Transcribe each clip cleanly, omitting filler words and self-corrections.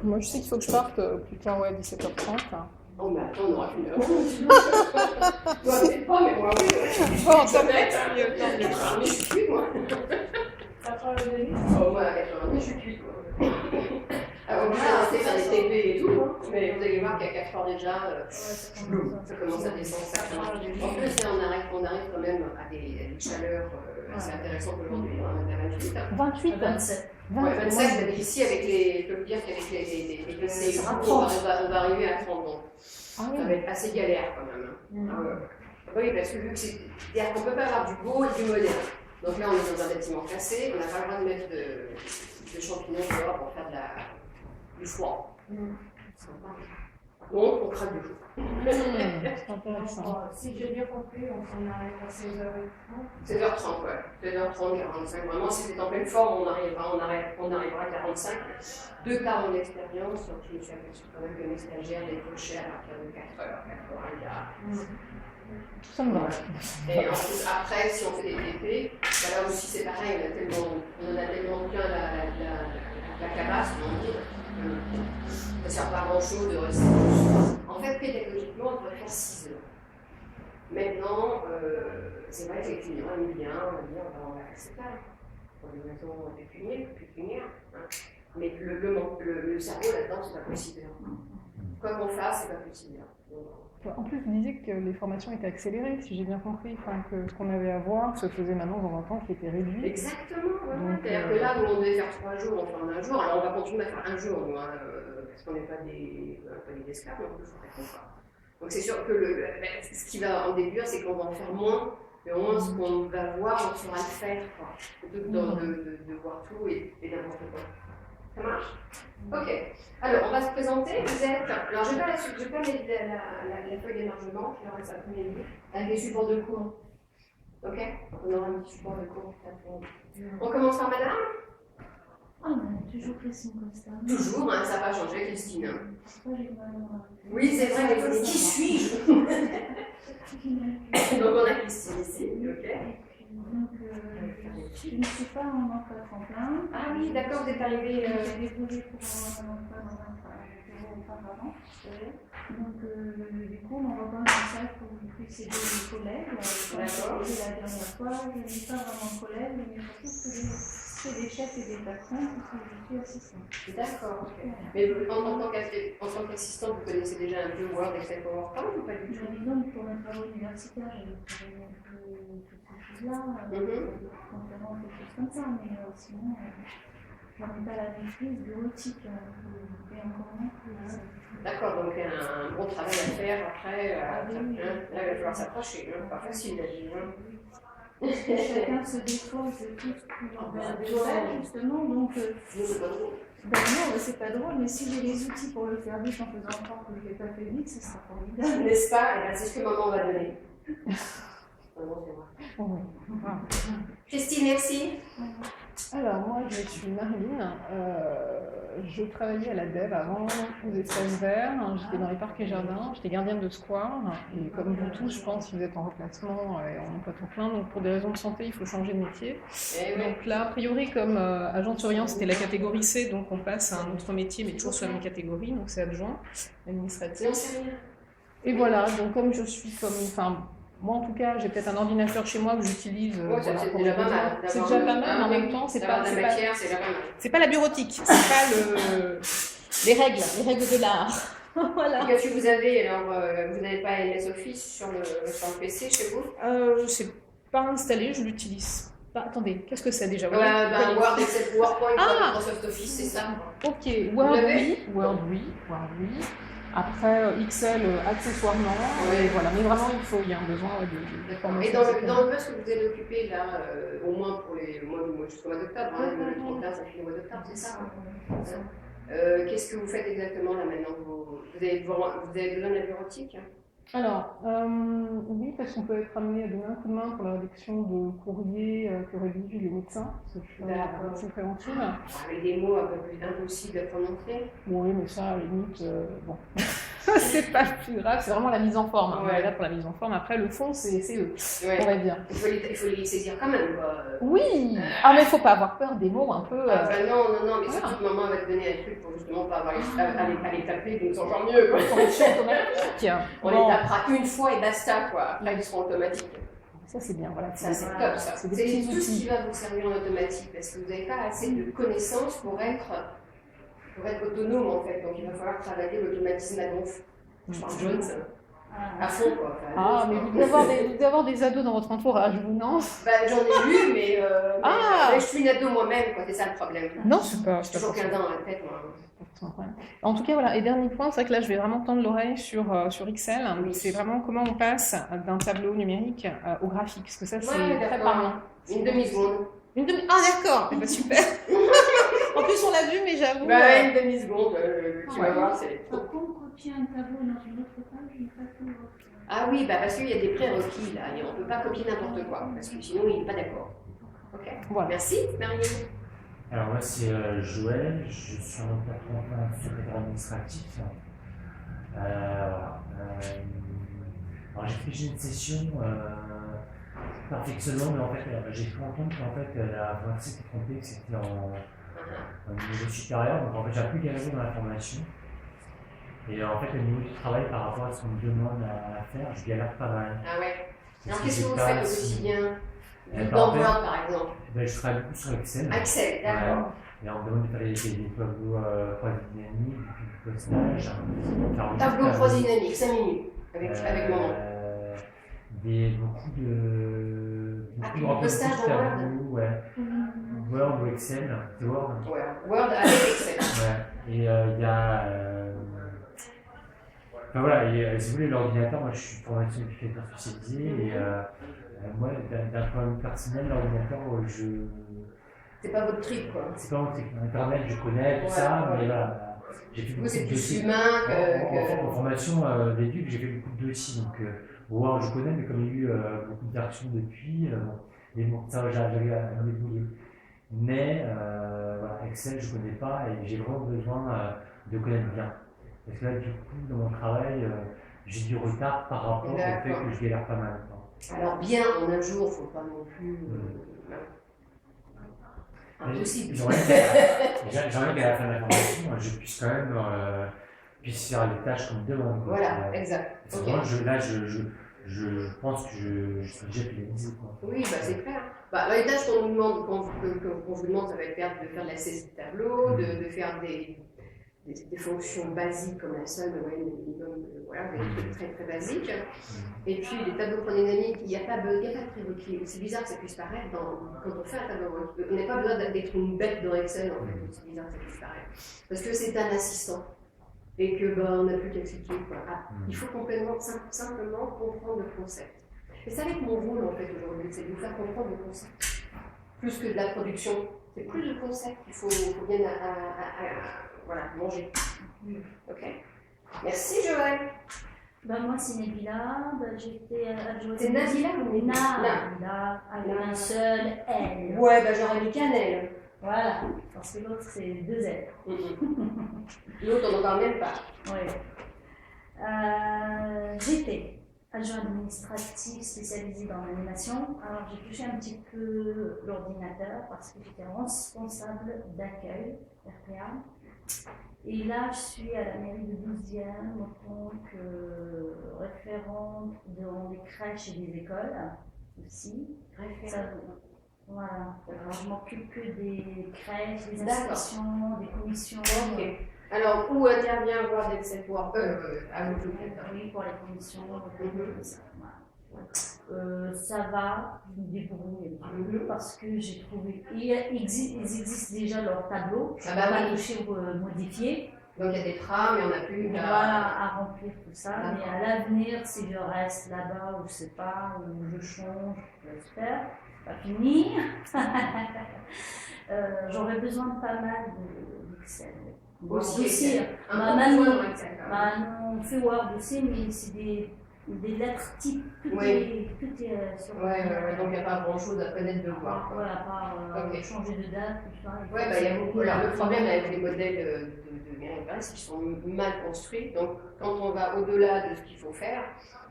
Moi, je sais qu'il faut que je parte plus tard, ouais, 17h30. Oh, mais attends, on aura qu'une heure. Toi, peut-être pas, mais moi, oui. Bon, tant mieux, tant mieux. Mais je suis cuite, moi. 90. Oh, moi, à 90, je suis cuite, moi. Alors, on a resté faire des TP et tout, hein. Mais vous allez voir qu'à 4 heures déjà, ça commence à descendre. En plus, là, on arrive quand même à des chaleurs assez intéressantes aujourd'hui. On est à 28. 28, 27. Ouais, 27, mais ici, avec les, je peux vous dire qu'avec les glaciers, on va arriver à 30 ans. Ah Ça oui. va être assez galère quand même. Ah ouais. Oui, parce que vu que c'est-à-dire qu'on ne peut pas avoir du beau et du moderne. Donc là, on est dans un bâtiment classé, on n'a pas le droit de mettre de champignons dehors pour faire du foie. Donc, on craque du jour. C'est intéressant. Si j'ai bien compris, on arrive à 16h30. 16h30, ouais. 16h30, 45. Vraiment, si vous êtes en pleine forme, on arrivera à 45. De par mon expérience, donc je me suis aperçue quand même que mes stagiaires décrochaient à partir de 4h, 4h15. Ça me va. Et en plus, après, si on fait des TP, bah là aussi c'est pareil, on en a tellement plein la cabasse, on dit. Ça ne sert pas à grand chose de rester. En fait, pédagogiquement, on devrait faire 6 heures. Maintenant, c'est vrai que les clients aiment bien, on va dire, on va faire c'est pas pour des raisons pécuniaires. Hein. Mais le cerveau là-dedans, c'est pas possible. Quoi qu'on fasse, c'est pas possible. En plus, vous disiez que les formations étaient accélérées, si j'ai bien compris, enfin, que ce qu'on avait à voir se faisait maintenant dans un temps qui était réduit. Exactement, ouais. C'est-à-dire que là où on devait faire 3 jours, on fait en 1 jour, alors on va continuer à faire 1 jour, nous, hein, parce qu'on n'est pas des esclaves, donc il faut faire comme ça. Donc c'est sûr que ce qui va en déduire, c'est qu'on va en faire moins, mais au moins ce qu'on va voir, on saura le faire, quoi, plutôt que de voir tout et n'importe quoi. Ça marche? Ok. Alors, on va se présenter. Vous êtes. Alors, je vais pas la feuille d'émargement, qui reste à premier lieu, avec des supports de cours. Ok? On aura un petit support de cours. On commence par madame? Ah, on a toujours fait son comme ça. Toujours, hein, ça n'a pas changé, Christine. Moi, j'ai mal. Oui, c'est vrai, mais qui suis-je? Donc, on a Christine ici, ok? Donc, je ne suis pas en emploi à temps plein. Ah oui, d'accord, vous êtes arrivée. J'ai déposé pour un emploi dans un bureau auparavant. Donc, du coup, on m'envoie quand même un message pour vous précéder les collègues. D'accord. La dernière fois, je n'ai pas vraiment de collègues, mais surtout que c'est des chefs et des patrons qui je suis assistante. D'accord, ok. Mais en tant qu'assistante, vous connaissez déjà un peu Word, Excel, PowerPoint ou pas du tout? Disons que pour mes travaux universitaires, j'ai travaillé un peu toutes ces choses-là, conférences, des choses comme ça, mais sinon, j'en ai pas la maîtrise bureautique, et encore moins que. D'accord, donc un gros travail à faire après. Là, il va falloir s'approcher, pas facile la vie. Chacun se dépose de tout ce qu'il en a justement, donc. C'est pas drôle. Ben non, c'est pas drôle, mais si j'ai les outils pour le faire vite en faisant croire que je ne l'ai pas fait vite, ce sera formidable. N'est-ce pas? C'est ce que maman va donner. Christine, merci. Alors, moi, je suis Marilyn. Je travaillais à la DEV avant aux Espaces Verts. J'étais dans les parcs et jardins. J'étais gardienne de square. Et comme vous tous, je pense que vous êtes en remplacement et en emploi temps plein. Donc, pour des raisons de santé, il faut changer de métier. Donc là, a priori, comme agent de surveillance, c'était la catégorie C. Donc, on passe à un autre métier, mais toujours sur la même catégorie. Donc, c'est adjoint administratif. Et voilà. Donc, comme je suis moi, en tout cas, j'ai peut-être un ordinateur chez moi que j'utilise. C'est déjà pas mal. C'est déjà pas mal, mais en même temps, c'est pas la bureautique, c'est pas les règles de l'art. Voilà. Qu'est-ce que vous avez alors vous n'avez pas MS Office sur le PC chez vous? C'est pas installé, je l'utilise. Attendez, qu'est-ce que c'est déjà? Word, Excel, PowerPoint, Microsoft Office, c'est ça. Ok, Word, oui. Après, Excel, accessoirement, et voilà. Mais vraiment, il y a un besoin de formation. Et dans le poste que vous allez occuper, là, au moins pour le mois jusqu'au mois d'octobre, le 31, ça finit le mois d'octobre, c'est ça? Qu'est-ce que vous faites exactement là maintenant? Vous avez besoin de la bureautique? Alors, oui, parce qu'on peut être amené à donner un coup de main pour la rédaction de courriers que rédigent les médecins, parce que je suis la médecine préventive. Avec des mots un peu plus impossibles à prononcer. Oui, mais ça, à la limite, bon. c'est pas le plus grave, c'est vraiment la mise en forme. Hein. Ouais. On est là pour la mise en forme. Après, le fond, c'est eux, Ouais. on va dire. Il faut les saisir quand même, quoi. Oui. Ah, mais il faut pas avoir peur des mots un peu. Ah, bah non, mais voilà. surtout que maman va te donner un truc pour justement pas avoir à les taper, donc c'est encore mieux, quoi. Correction automatique. On Bon. les tapera une fois et basta, quoi. Après, ils seront automatiques. Ça, c'est bien. Voilà. Ça, c'est top, ça. C'est des C'est petits tout ce qui outils. va vous servir en automatique, parce que vous n'avez pas assez de connaissances pour être autonome, en fait. Donc, il va falloir travailler l'automatisme à donf. Je parle Jones, à fond, quoi. Enfin, Ah, mais vous devez avoir des ados dans votre entourage, vous, non? bah, j'en ai vu, mais Ah. je suis une ado moi-même, quoi. C'est ça le problème. Non, c'est pas. J'ai toujours qu'un dans la tête, moi. En tout cas, voilà. Et dernier point, c'est vrai que là, je vais vraiment tendre l'oreille sur Excel. Oui. C'est vraiment comment on passe d'un tableau numérique au graphique. Parce que ça, c'est Ouais, très d'accord. parlant. Une demi-seconde. Ah, d'accord. Eh ben, super. En plus, on l'a vu, mais j'avoue. Bah, une demi-seconde, tu Ouais. vas voir, c'est Par contre, copier un tableau dans une autre page, il pas tout. Ah oui, bah parce qu'il y a des prérequis là, et on ne peut pas copier n'importe quoi, parce que sinon il n'est pas d'accord. Ok. Voilà. Merci, Marianne. Alors moi c'est Joël, je suis un patron secrétaire administratif. Voilà. Alors j'ai fait une session perfectionnement, mais en fait j'ai cru entendre qu'en fait la voiture s'était trompée, que c'était en niveau supérieur, donc en fait j'ai plus galéré dans la formation. Et en fait au niveau du travail par rapport à ce qu'on me demande à faire, je galère pas mal. Ah ouais. Alors Parce qu'est-ce que vous j'ai faites pas au si- quotidien Eh ben, dans en fait, Word par exemple. Ben, je travaille beaucoup sur Excel. Excel, d'accord. Et on me demande de faire des tableaux croisés dynamiques, du postage. Tableau croisé dynamique, 5 minutes, avec maman. Beaucoup de puis du postage dans tableaux, ouais. Word ou Excel, c'est Word. Ouais, Word avec Excel. Ouais. Et il y a. Enfin voilà, et, si vous voulez, l'ordinateur, moi je suis formation éducateur spécialisé et moi, d'un point de vue personnel, l'ordinateur, C'est pas votre trip quoi. c'est pas mon truc. Internet, je connais tout ça, mais voilà. J'ai fait Vous beaucoup c'est de plus dossiers. humain En formation d'éduc, j'ai fait beaucoup de dossiers, donc Word je connais, mais comme il y a eu beaucoup de versions depuis, mais bon, ça j'arrive à me débrouiller. Mais voilà, Excel je connais pas et j'ai vraiment besoin de connaître bien. Parce que là, du coup, dans mon travail, j'ai du retard par rapport au fait que je galère pas mal. Alors bien en un jour, faut pas non plus. Impossible. J'aimerais qu'à la fin de la formation, je puisse quand même puisse faire les tâches qu'on me demande. Voilà, exact. Parce que Ok. moi, je pense que je suis déjà pénalisé. Oui, bah, c'est clair. Bah, les tâches qu'on nous demande, qu'on vous demande, ça va être de faire de la saisie de tableau, de faire des fonctions basiques comme la somme, le minimum, voilà, des trucs très très basiques. Et puis les tableaux chronodynamiques, il n'y a pas de prérequis. C'est bizarre que ça puisse paraître quand on fait un tableau. On n'a pas besoin d'être une bête dans Excel, en fait. C'est bizarre que ça puisse paraître. Parce que c'est un assistant. Et que on n'a plus qu'à cliquer. Il faut simplement comprendre le concept. Et c'est avec mon rôle en fait aujourd'hui, c'est de vous faire comprendre le concept. Plus que de la production. C'est plus le concept qu'il faut bien voilà, manger. Ok. Merci Joël. Ben, moi, c'est Nabila. Ben, j'étais adjointe. C'est Nabila ou Nabila, avec un seul L. Ouais, bah j'aurais mis cannelle. Voilà, parce que l'autre, c'est 2 L. L'autre, on n'en parle même pas. Oui. J'étais adjoint administratif spécialisé dans l'animation. Alors, j'ai touché un petit peu l'ordinateur parce que j'étais responsable d'accueil, RPA. Et là, je suis à la mairie de 12e en tant que référente dans les crèches et les écoles aussi. Voilà. Alors, je m'occupe que des crèches, des inspections, des commissions. Ok. Alors, où intervient Word Excel pour à vous Oui, pour les commissions. Ça. Voilà. Ça va, je me débrouille un petit peu parce que j'ai trouvé. Ils existent déjà leur tableau. Ah bah oui. Toucher ou modifier. Donc il y a des trames, il n'y en a plus. Voilà, à remplir tout ça. Mais à l'avenir, si je reste là-bas ou je sais pas, ou je change, j'espère, pas fini. J'aurais besoin de pas mal d'Excel. Aussi, Maintenant, on fait Word aussi, mais c'est des lettres types, tout est sur Ouais, donc il n'y a pas grand chose à connaître de voir. Ouais, à part changer de date, tout ça. Ouais, bah il y a beaucoup. Alors le problème avec les modèles de Miriam, parce qu'ils sont mal construits. Donc, quand on va au-delà de ce qu'il faut faire,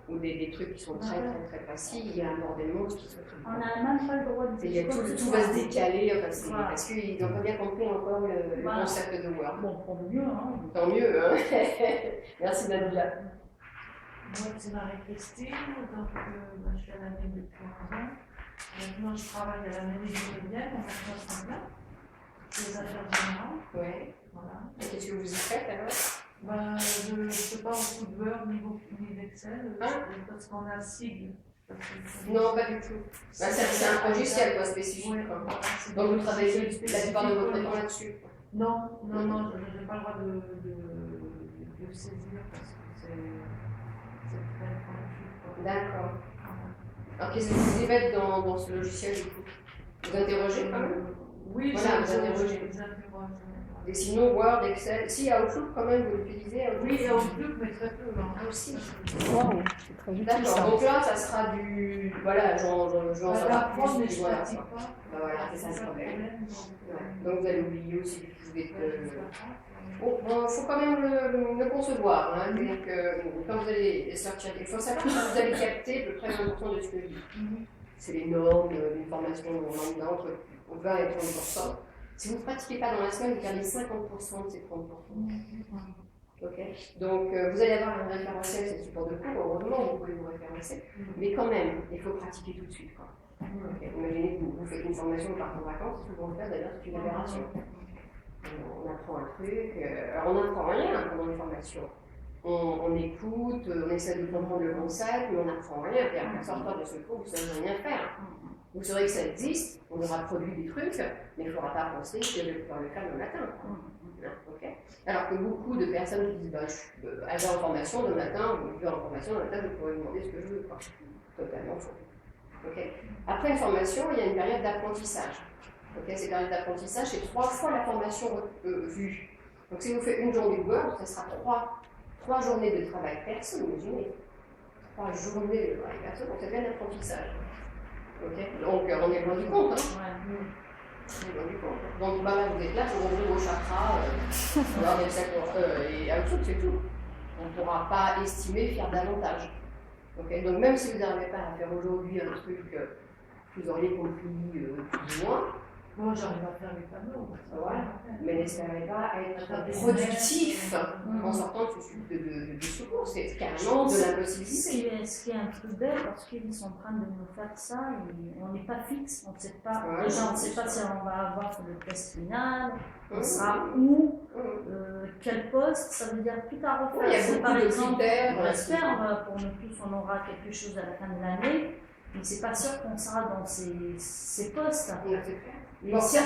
ou des trucs qui sont très précis, il y a un bordel monstre qui se fait. On n'a même pas le droit de dire tout va se décaler, parce qu'ils n'ont pas bien compris encore le concept de Word. Bon, tant mieux, hein. Tant mieux, hein. Merci Nadia. Moi, c'est Marie-Christine, donc je suis à la mairie depuis 11 ans. Maintenant, je travaille à la mairie de Vienne, en Assemblée, les affaires générales. Ouais. Voilà. Et qu'est-ce que vous y faites alors? Ben, je ne fais pas beaucoup de Word ni d'Excel, parce qu'on a sigle. Non, pas du tout. Bah, c'est un logiciel quoi, spécifique. Ouais, Quoi. voilà, Donc vous travaillez la plupart de votre temps là-dessus. Non, je n'ai pas le droit de saisir parce que c'est très pointu. D'accord. Alors qu'est-ce que vous y faites dans ce logiciel du coup? Vous interrogez quand même? Oui, voilà, vous interrogez. Et sinon, Word, Excel, si Outlook quand même, vous l'utilisez? Oui, Outlook, mais très peu. Ah aussi. Waouh, c'est très utile. D'accord, donc là, ça sera du. Voilà, j'en savoir plus. Mais je Voilà, pratique quoi. pas. Bah voilà, c'est ça le problème. Ouais. Donc vous allez oublier aussi que vous êtes. Bon, faut quand même le concevoir. Hein, donc, quand vous allez sortir, il faut savoir que vous allez capter à peu près 20% de ce que je dis. C'est les normes, d'une formation lambda entre 20 et 30%. Si vous ne pratiquez pas dans la semaine, vous perdez 50% de ces 30%. Okay. Donc vous allez avoir un référentiel, c'est le support de cours, heureusement vous pouvez vous référencer, mais quand même, il faut pratiquer tout de suite. Quoi. Okay. Imaginez que vous faites une formation, vous partez en vacances, souvent le cas d'ailleurs, c'est une aberration. On apprend un truc, alors on n'apprend rien pendant une formation. On écoute, on essaie de comprendre le concept, mais on n'apprend rien. Et après sortir de ce cours, vous ne savez rien faire. Vous saurez que ça existe, on aura produit des trucs, mais il ne faudra pas penser que je vais pouvoir le faire le matin. Okay. Alors que beaucoup de personnes qui disent bah, je vais en formation le matin, ou je vais en formation le matin, je pourrais demander ce que je veux. Quoi. Totalement faux. Okay. Après une formation, il y a une période d'apprentissage. Okay. Cette période d'apprentissage, c'est 3 fois la formation vue. Donc si vous faites une journée de Word, ça sera 3 journées de travail perso, imaginez. 3 journées de travail perso, donc c'est bien l'apprentissage. Okay. Donc on est loin du compte. Hein. Donc bah, là, vous êtes là pour ouvrir vos chakras, et Outlook, c'est tout. On ne pourra pas estimer, faire davantage. Okay. Donc même si vous n'arrivez pas à faire aujourd'hui un truc que vous auriez compris plus ou moins, moi j'arrive à faire les panneaux. Voilà. Mais n'espérez pas être productif en sortant de secours. C'est carrément de l'impossibilité. Ce qui est un peu bête, parce qu'ils sont en train de nous faire ça, et on n'est pas fixe, on ne sait pas. Ouais, Déjà, on ne sait pas si on va avoir le test final, on sera où, quel poste, ça veut dire tout à refaire. Il y a par beaucoup de exemple, critères. on espère, pour nous tous, on aura quelque chose à la fin de l'année, mais c'est pas sûr qu'on sera dans ces postes. Bon, c'est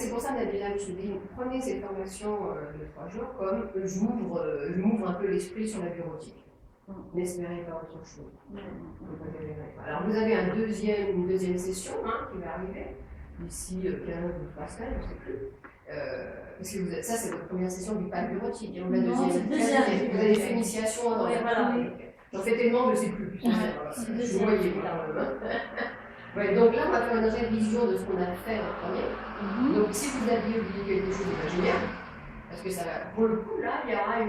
pour ça, Nadia, je dis, prenez cette formation de 3 jours comme j'ouvre un peu l'esprit sur la bureautique. N'espérez pas autre chose. Alors vous avez une deuxième session qui va arriver d'ici 15 ou 3 semaines, je ne sais plus. Parce que ça, c'est votre première session du pas bureautique. La deuxième, vous avez fait l'initiation avant. J'en fais tellement que je ne sais plus. Je voyais ouais, donc là, on va faire une révision de ce qu'on a fait en premier. Donc, si vous aviez oublié quelque chose, c'est génial. Parce que ça va, pour le coup, là, il y aura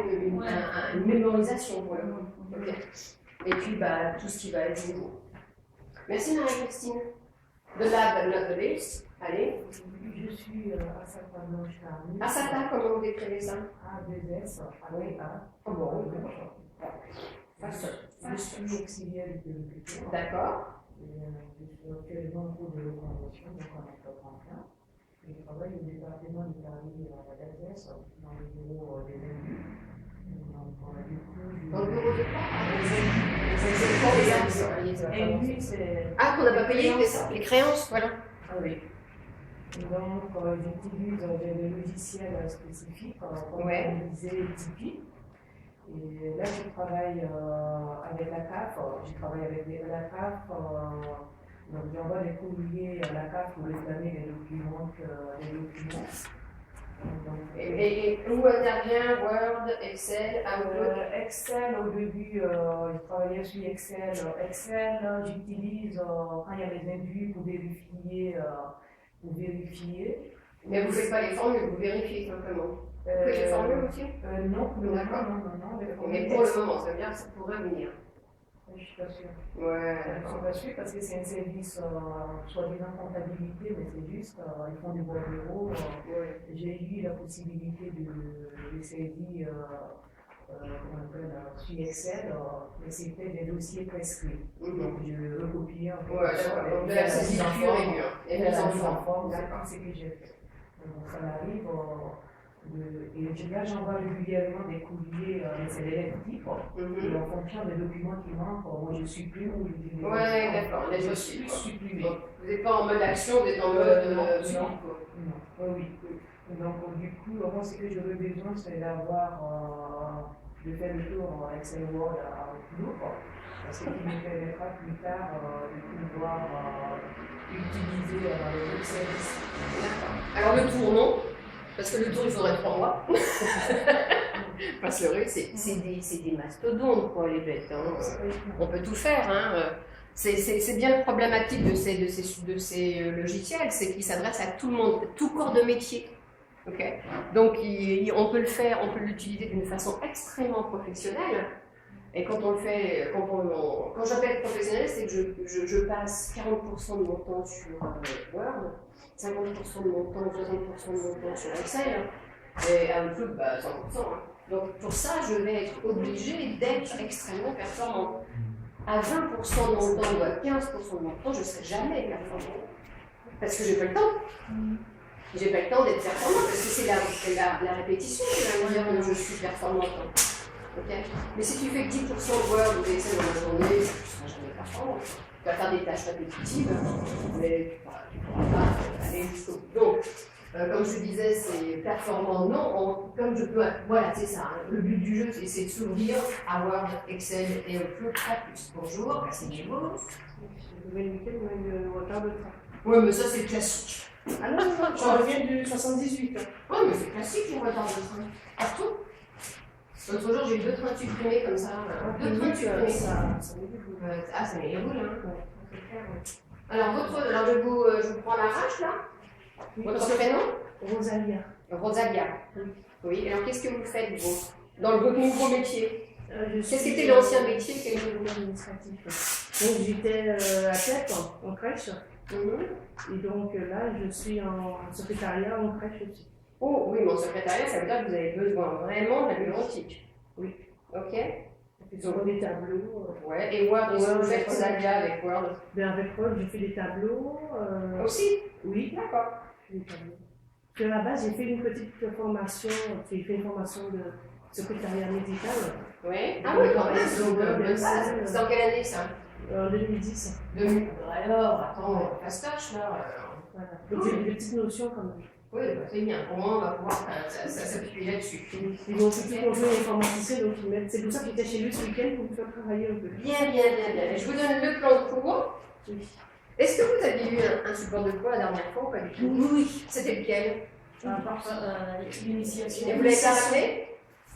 une mémorisation pour le coup. Okay. Et puis, bah, tout ce qui va être nouveau. Merci Marie-Christine. The lab, not the least. Allez. Je suis Asata Blanche-Carny. Asata, comment vous décrivez ça? A2S, oui. Ah bon, je suis auxiliaire de l'hôpital. D'accord. Je suis actuellement en cours de reconversion, donc en entrepreneur. Je travaille au département de Paris à l'ADES, dans le bureau des élus. Dans le bureau de quoi? C'est ah, qu'on n'a pas payé les créances, voilà. Ah oui. Et donc, j'utilise des logiciels spécifiques, comme on disait Tipeee. Et là, je travaille avec la CAF, je travaille avec la CAF, donc j'envoie des courriers à la CAF pour réclamer des documents. Donc, et où intervient Word, Excel, Outlook? Excel, au début, je travaillais sur Excel. Excel, j'utilise quand il y a les induits pour vérifier. Mais vous ne faites pas les formules, vous vérifiez simplement. Oui, aussi? Non, pour le moment, D'accord. non. Mais pour le moment, ça veut dire que ça pourrait venir. Je ne suis pas sûre. Ouais, Je ne suis d'accord. pas sûre parce que c'est un service, soi-disant comptabilité, mais c'est juste, ils font du bordereau. Ouais. J'ai eu la possibilité de saisir sur Excel, mais c'était des dossiers prescrits. Donc je recopiais en fait. Ouais, d'accord. Donc de la saisie pure et dure. Et de mise la en mise en forme. forme, c'est D'accord. tout ce que j'ai fait. Donc ça m'arrive. Et là, j'envoie régulièrement des courriers, mais c'est des lettres types. Et en fonction des documents qui manquent, moi je supprime ou je dis des Ouais, d'accord. Les je dossiers. supprimer. Donc, vous n'êtes pas en mode action, vous êtes en mode suivi, non. quoi. Non, oui. Donc, du coup, moi, ce que j'aurais besoin, c'est d'avoir, de faire le tour en Excel Word à Outlook, ce qui me permettra plus tard de pouvoir utiliser les autres services. D'accord. Alors le tour, non. Parce que le tour, il faudrait 3 mois. Parce que vrai, c'est des mastodontes, quoi, les bêtes. Hein. On peut tout faire. Hein. C'est bien le problématique de ces logiciels, c'est qu'ils s'adressent à tout le monde, tout corps de métier. Okay. Donc on peut le faire, on peut l'utiliser d'une façon extrêmement professionnelle. Et quand on le fait, quand j'appelle professionnel, c'est que je passe 40% de mon temps sur Word, 50% de mon temps, 60% de mon temps sur Excel, et Outlook, 100%. Hein. Donc pour ça, je vais être obligée d'être extrêmement performant. À 20% de mon temps ou à 15% de mon temps, je ne serai jamais performant. Parce que j'ai pas le temps. J'ai pas le temps d'être performant, parce que c'est la répétition qui va me dire que je suis performante. Okay. Mais si tu fais 10% de Word ou d'Excel dans la journée, tu ne seras jamais performant. Tu vas faire des tâches répétitives, mais tu ne pourras pas aller jusqu'au bout. Donc, comme je disais, c'est performant, non, comme je peux. Voilà, c'est ça. Hein. Le but du jeu, c'est de s'ouvrir à Word, Excel et Outlook à plus. Bonjour, merci Diego. Vous avez limité le retard de train. Oui, mais ça, c'est classique. Ah non, je reviens du 78. Oui, mais c'est classique le retard de train. Partout. L'autre jour, j'ai eu 2 trains supprimés comme ça. 2 trains supprimés. Ça Ça met les boules. Hein. Alors, je vous prends l'arrache là. Votre prénom? Rosalia. Rosalia. Oui, alors qu'est-ce que vous faites, vous, dans votre nouveau métier? Qu'est-ce Qu'est-ce qu'était l'ancien métier? Quel administratif. Donc j'étais à Tête, en crèche. Et donc là, je suis en secrétariat en crèche aussi. Oh oui, mon secrétariat, ça veut dire que vous avez besoin vraiment de la bureautique. Oui. Ok. Donc des tableaux. Ouais, et Word, qu'est-ce que vous faites, Rosalia, avec Word? Avec Word, j'ai fait des tableaux. Aussi? Oui. D'accord. J'ai fait des tableaux. Puis à la base, j'ai fait une petite formation, j'ai fait une formation de secrétariat médical. Oui. Ah oui, quand même, donc bonne base. C'est dans quelle année ça? En 2010. Alors, attends, fastoche là. Voilà. Donc j'ai des petites notions quand même. Oui, bah, c'est bien. Au moins, on va pouvoir s'appuyer là-dessus. Ils vont aussi tout conjoint informaticien, donc ils mettent. C'est pour ça que j'étais chez lui ce week-end pour me faire travailler un peu. Bien. Je vous donne le plan de cours. Oui. Est-ce que vous aviez eu un support de cours la dernière fois ou pas du tout? Oui. C'était lequel? L'initiation. Et vous l'avez pas ramené?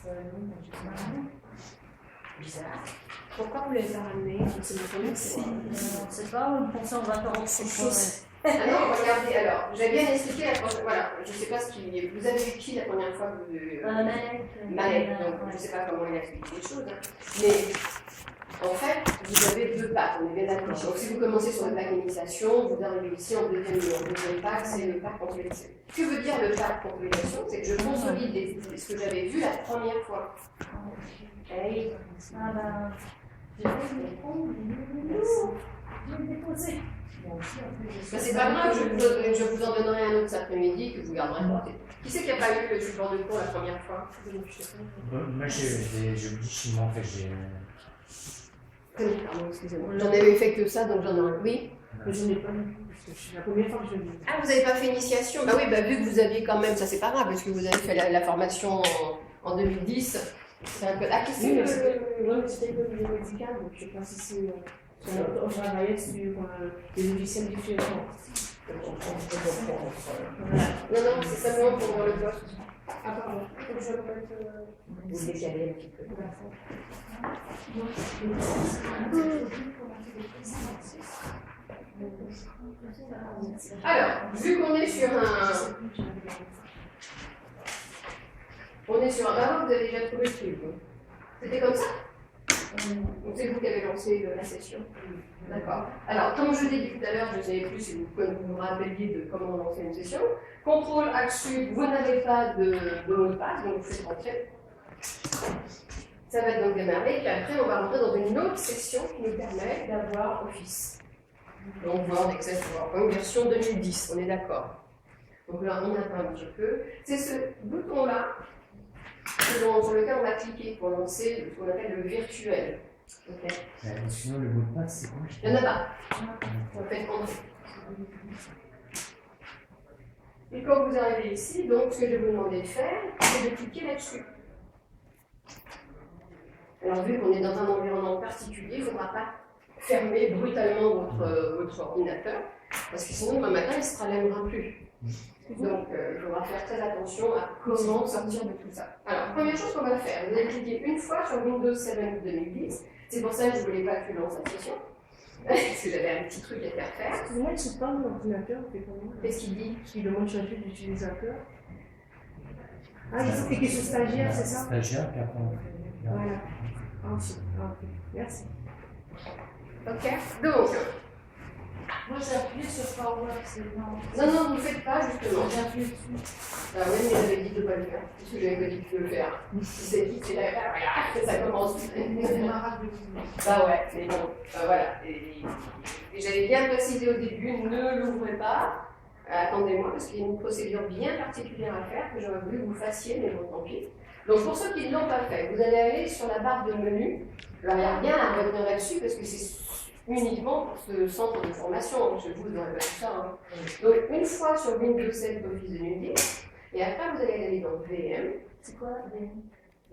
Non, je sais pas. Bizarre. Pourquoi vous l'avez pas ramené? Je sais pas. Merci. On ne sait pas, on pensait en vacances. C'est chose. Ah non, regardez, alors, j'ai bien expliqué la première. Voilà, je ne sais pas ce qu'il. Vous avez eu qui la première fois que vous. Manette, donc je ne sais pas comment il a expliqué les choses. Hein. Mais en fait, vous avez 2 packs, on est bien d'accord. Donc si vous commencez sur le pack initiation, vous arrivez ici en deuxième pack, c'est le pack consolidation. Que veut dire le pack consolidation? C'est que je consolide ce que j'avais vu la première fois. Hey. Ah ben, je vais les prendre, je vais les déposer. Ben, c'est pas grave, je vous en donnerai un autre cet après-midi que vous garderez en tête. Qui c'est qui n'a pas eu le support de cours la première fois? Moi, j'ai oublié chinois, en fait, j'ai. Pardon, excusez-moi. J'en avais fait que ça, donc j'en ai un. Oui? Mais je n'ai pas vu, parce que c'est la première fois que je l'ai vu. Ah, vous n'avez pas fait initiation? Bah oui, bah, vu que vous aviez quand même, ça c'est pas grave, parce que vous avez fait la formation en 2010. C'est un peu. Ah, qu'est-ce Oui, que mais c'était le milieu médical, donc je ne sais pas si c'est. On travaillait sur des logiciels différents. Non, c'est seulement pour le poste. Ah, pardon. Donc, je vais mettre. Vous décalez un petit peu. Alors, vu qu'on est sur un. On est sur un avant, vous avez déjà trouvé le truc. C'était comme ça? Donc c'est vous qui avez lancé la session. D'accord. Alors, comme je l'ai dit tout à l'heure, je ne savais plus si vous vous rappeliez de comment lancer une session. Contrôle, Alt-Sub, vous n'avez pas de mot de passe, donc vous faites rentrer. Ça va donc démarrer, puis après on va rentrer dans une autre session qui nous permet d'avoir Office. Donc Word, Excel, PowerPoint, version 2010, on est d'accord. Donc là, on attend un petit peu. C'est ce bouton-là sur lequel on va cliquer pour lancer ce qu'on appelle le virtuel. Okay. Sinon, le mot de passe, c'est quoi? Il n'y en a pas. On fait entrer. Et quand vous arrivez ici, donc ce que je vais vous demander de faire, c'est de cliquer là-dessus. Alors, vu qu'on est dans un environnement particulier, il ne faudra pas fermer brutalement votre ordinateur, parce que sinon, demain matin, il ne se rallumera plus. Donc, il faudra faire très attention à comment sortir de tout ça. Alors, première chose qu'on va faire, vous allez cliquer une fois sur Windows 7 2010. C'est pour ça que je ne voulais pas que tu lances la session, parce que j'avais un petit truc à faire. Excusez-moi, je ne sais pas l'ordinateur, c'est comment? Qu'est-ce qu'il dit? Il demande de changer d'utilisateur. Ah, il faut cliquer sur stagiaire, c'est ça? Stagiaire, puis après on Voilà. Ah, ok. Merci. Ok. Donc, Moi j'ai appuyé sur Power, c'est non. non, vous ne faites pas justement. J'ai appuyé dessus. Ah oui, mais j'avais dit de ne pas le faire, parce que j'avais pas dit de le faire. C'est dit, c'est là, voilà, ça commence. C'est marrant de vous. Bah ouais, mais bon, voilà. Et j'avais bien précisé au début, ne l'ouvrez pas. Attendez-moi, parce qu'il y a une procédure bien particulière à faire que j'aurais voulu que vous fassiez, mais bon, tant pis. Donc pour ceux qui ne l'ont pas fait, vous allez aller sur la barre de menu. Alors il n'y a rien à retenir là-dessus, parce que c'est uniquement pour ce centre de formation, hein, je vous n'aurez pas tout ça. Hein. Donc une fois sur Windows 7 Office 2010, et après vous allez aller dans VM. C'est quoi VM?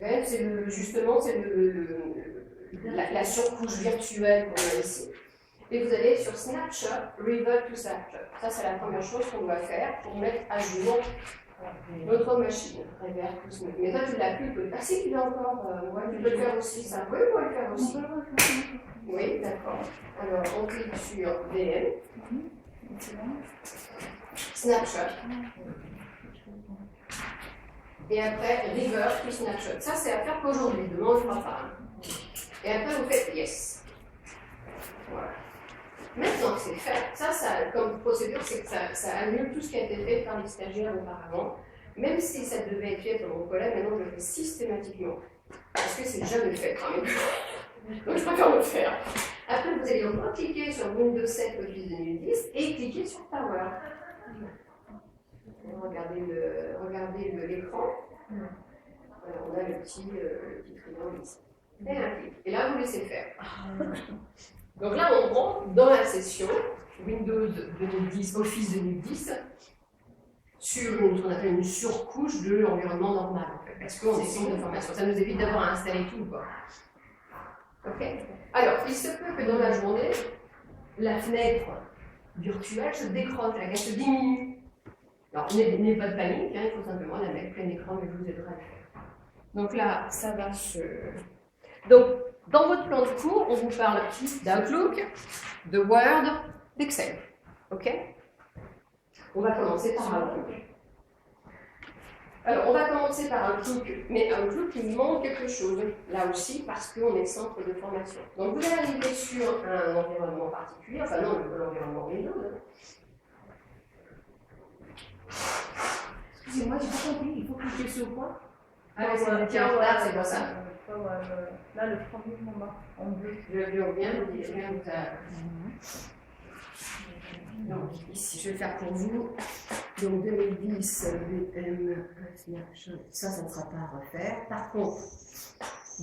VM, c'est justement la surcouche virtuelle qu'on a ici. Et vous allez sur Snapshot, Revert to Snapshot. Ça, c'est la première chose qu'on doit faire pour mettre à jour notre machine. Revert to Snapshot. Mais toi, tu l'as plus. Ah si, tu l'as encore. Ouais, tu peux le faire aussi, ça. Oui, on peut le faire aussi. Oui, d'accord. Alors, on clique sur VM. Snapshot. Et après, Revert to Snapshot. Ça, c'est à faire qu'aujourd'hui. Demain, on ne fera pas. Et après, vous faites Yes. Voilà. Maintenant que c'est fait, ça, comme procédure, c'est que ça annule tout ce qui a été fait par les stagiaires auparavant. Même si ça devait être fait par mon collègue, maintenant je le fais systématiquement. Parce que c'est jamais fait quand même. Donc je préfère le faire. Après, vous allez encore cliquer sur Windows 7 Office 2010 et cliquer sur Power. Regardez l'écran. On a le petit triangle ici. Et un clic. Et là, vous laissez faire. Donc là, on rentre dans la session Windows 2010, Office 2010, sur ce qu'on appelle une surcouche de l'environnement normal, en fait, parce qu'on est centre de formation. Ça nous évite d'avoir à installer tout, quoi. Ok. Alors, il se peut que dans la journée, la fenêtre virtuelle se décroche, qu'elle se diminue. Alors, n'ayez pas de panique, hein, il faut simplement la mettre plein écran, mais je vous aiderai à le faire. Donc là, ça va se... Donc, dans votre plan de cours, on vous parle d'Outlook, de Word, d'Excel. Ok? On va commencer par Outlook. Alors, on va commencer par Outlook, mais Outlook, il nous manque quelque chose, là aussi, parce qu'on est centre de formation. Donc, vous allez arriver sur un environnement particulier, enfin non, l'environnement Windows. Excusez-moi, j'ai pas compris, il faut cliquer sur quoi? Ah, mais c'est le petit en retard, c'est pour ça. Là, le premier moment, en bleu. Je viens vous dire, donc, ici, je vais faire pour vous. Donc, 2010, VM, ça ne sera pas à refaire. Par contre,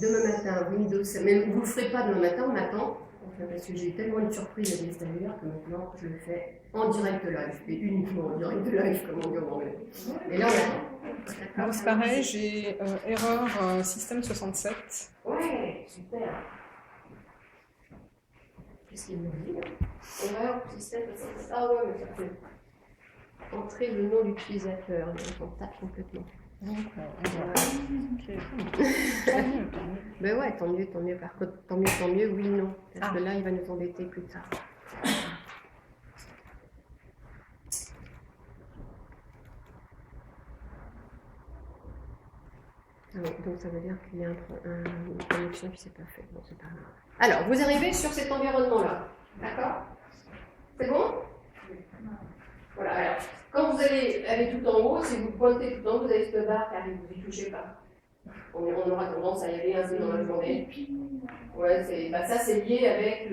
demain matin, Windows, mais vous ne le ferez pas demain matin, on attend. Enfin, parce que j'ai tellement de surprises à l'extérieur que maintenant, je le fais en direct live. Et uniquement en direct live, comme on dit en anglais. Et là, on attend. Alors c'est pareil, j'ai erreur système 67. Ouais, super. Qu'est-ce qu'il me dit? Erreur, système 67. Ah ouais, mais ça fait entrer le nom d'utilisateur. On tape complètement. Donc, Ben ouais, tant mieux. Par contre, tant mieux, oui, non. Parce que là, il va nous embêter plus tard. Oui, donc ça veut dire qu'il y a une connexion qui ne s'est pas faite. Bon, c'est pas grave. Alors, vous arrivez sur cet environnement-là. D'accord? C'est bon? Voilà, alors, quand vous allez aller tout en haut, si vous pointez tout en haut, vous avez cette barre qui arrive, vous n'y touchez pas. On aura tendance à y aller un peu dans la journée. Ouais, ça c'est lié avec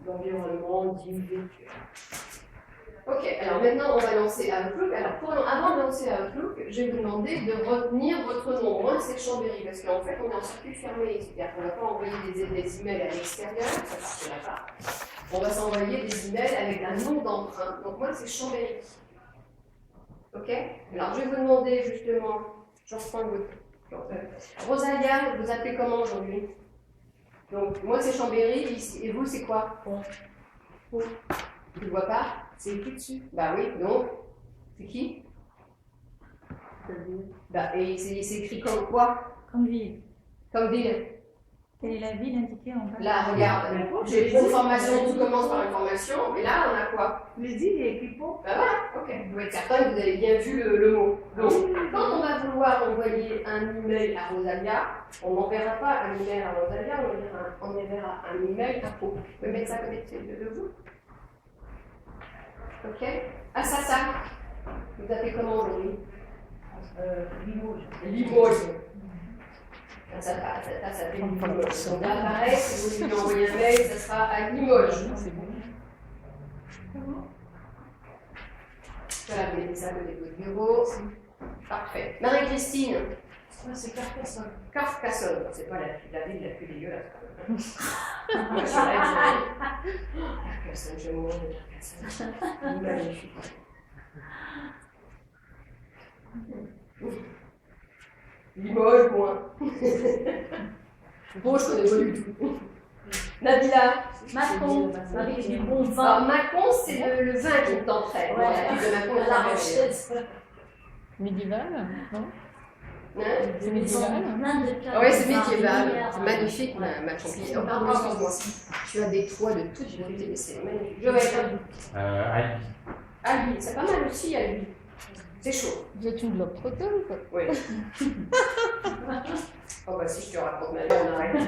l'environnement dit virtuel. Ok, alors maintenant on va lancer Outlook. Alors avant de lancer Outlook, je vais vous demander de retenir votre nom. Moi c'est Chambéry, parce qu'en fait on est en circuit fermé, c'est-à-dire qu'on ne va pas envoyer des emails à l'extérieur, ça ne partira pas. On va s'envoyer des emails avec un nom d'emprunt. Donc moi c'est Chambéry. Ok? Alors je vais vous demander justement, je reprends le Rosalia, vous appelez comment aujourd'hui? Donc moi c'est Chambéry, et vous c'est quoi? Tu ne le vois pas? C'est écrit dessus. Bah oui, donc, c'est qui? Bah, et c'est écrit comme quoi? Comme ville. Comme ville. Quelle est la ville indiquée en bas? Là, regarde, j'ai une formation, tout commence par une formation, et là, on a quoi? Les îles, il y a écrit Pau. Bah voilà, ok. Vous pouvez être certain que vous avez bien vu le mot. Donc, quand on va vouloir envoyer un email à Rosalia, on n'enverra pas un email à Rosalia, on enverra un email à Pau. Vous pouvez mettre ça à côté de vous? Ok. Assassa, vous appelez comment aujourd'hui? Limoges. Limoges. Ça s'appelle Limoges. Donc là, pareil, si vous lui envoyez un mail, ça sera à Limoges. Voilà, vous mettez ça à côté de votre bureau. Parfait. Marie-Christine. C'est Carcassonne. Carcassonne. C'est pas la ville la plus dégueulasse. Moi, je suis Carcassonne, je vais mourir de Carcassonne. Magnifique. Limoges, point. Bon, je connais pas du tout. Nabila. Macon, avec du bon vin. Alors, Macon, c'est le vin qui est entré. Ouais. La ville de Macon est La très belle. Rochette. Médiéval, non? Hein? C'est médiéval? Oui, c'est médiéval. C'est magnifique, ma champignon. Oh, pardon, excuse-moi. Tu as des toits de toute beauté, mais c'est magnifique. Joël. Albi. Albi, c'est pas mal aussi, Albi. C'est chaud. Vous êtes une globe-trotteuse ou quoi? Oui. Oh, bah si je te raconte ma vie, on n'arrête plus.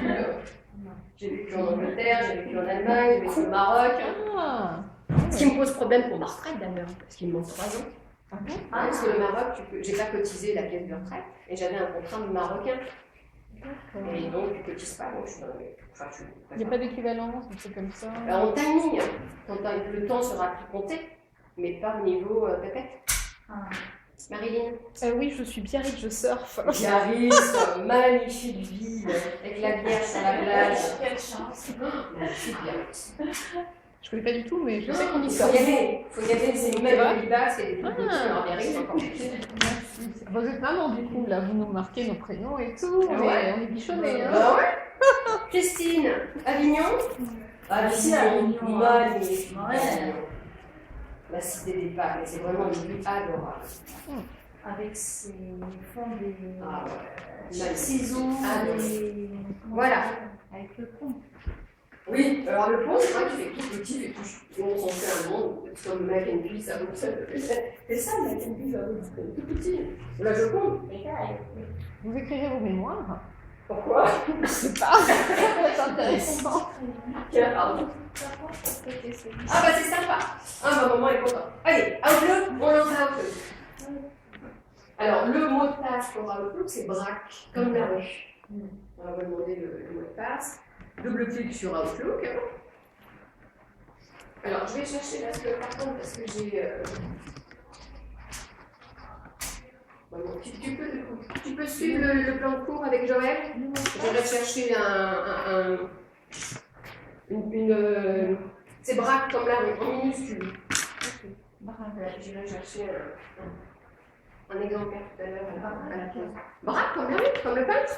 J'ai vécu en Angleterre, j'ai vécu en Allemagne, j'ai vécu au Maroc. Ah! Ce qui me pose problème pour ma retraite d'ailleurs, parce qu'il me manque 3 ans. Ah bon? Parce que le Maroc, j'ai pas cotisé la caisse de retraite et j'avais un contrat marocain. D'accord. Et donc, tu cotises pas, donc je suis dans le. Enfin, Il n'y a pas d'équivalence, un truc comme ça? En timing, quand le temps sera plus compté, mais pas au niveau pépette. Marilyn. Oui, je suis Biarritz, je surfe. Biarritz, magnifique ville, avec la bière sur la plage. Quelle chance. Magnifique Biarritz. Je connais pas du tout, mais je sais qu'on y Il surfe. faut y aller, c'est une même Pays-Bas, c'est des trucs en Biarritz, encore plus. Vous êtes maman du coup, là, vous nous marquez nos prénoms et tout, Ah mais ouais. on est bichonnés. Hein. Ah ouais. Christine, Avignon. Avignon, magnifique. Ouais. Avignon. La cité des papes, c'est vraiment une ville adorable. Avec ses fonds des Ah ouais. ciseaux, Adorable. Voilà. avec le pont. Oui, alors le pont, c'est vrai qu'il fait tout petit, et tout. On s'en fait un monde, comme Mac and Peace, ça vous c'est ça, Mac and Peace, ça vous tout petit. Là, je compte. Vous écrirez vos mémoires. Pourquoi? Je sais pas. C'est intéressant. Tiens, pardon. Ah bah c'est sympa. Ah bah maman est contente. Allez, Outlook, on lance Outlook. Alors le mot de passe pour Outlook, c'est BRAC, comme la rue. On va vous demander le mot de passe. Double clic sur Outlook. Alors je vais chercher là, par contre, parce que j'ai... Bon, tu peux suivre le plan de cours avec Joël? Je vais chercher c'est BRAC comme la rue, en minuscule. Je vais chercher un exemplaire tout à l'heure à la pause. BRAC comme la rue, comme le peintre?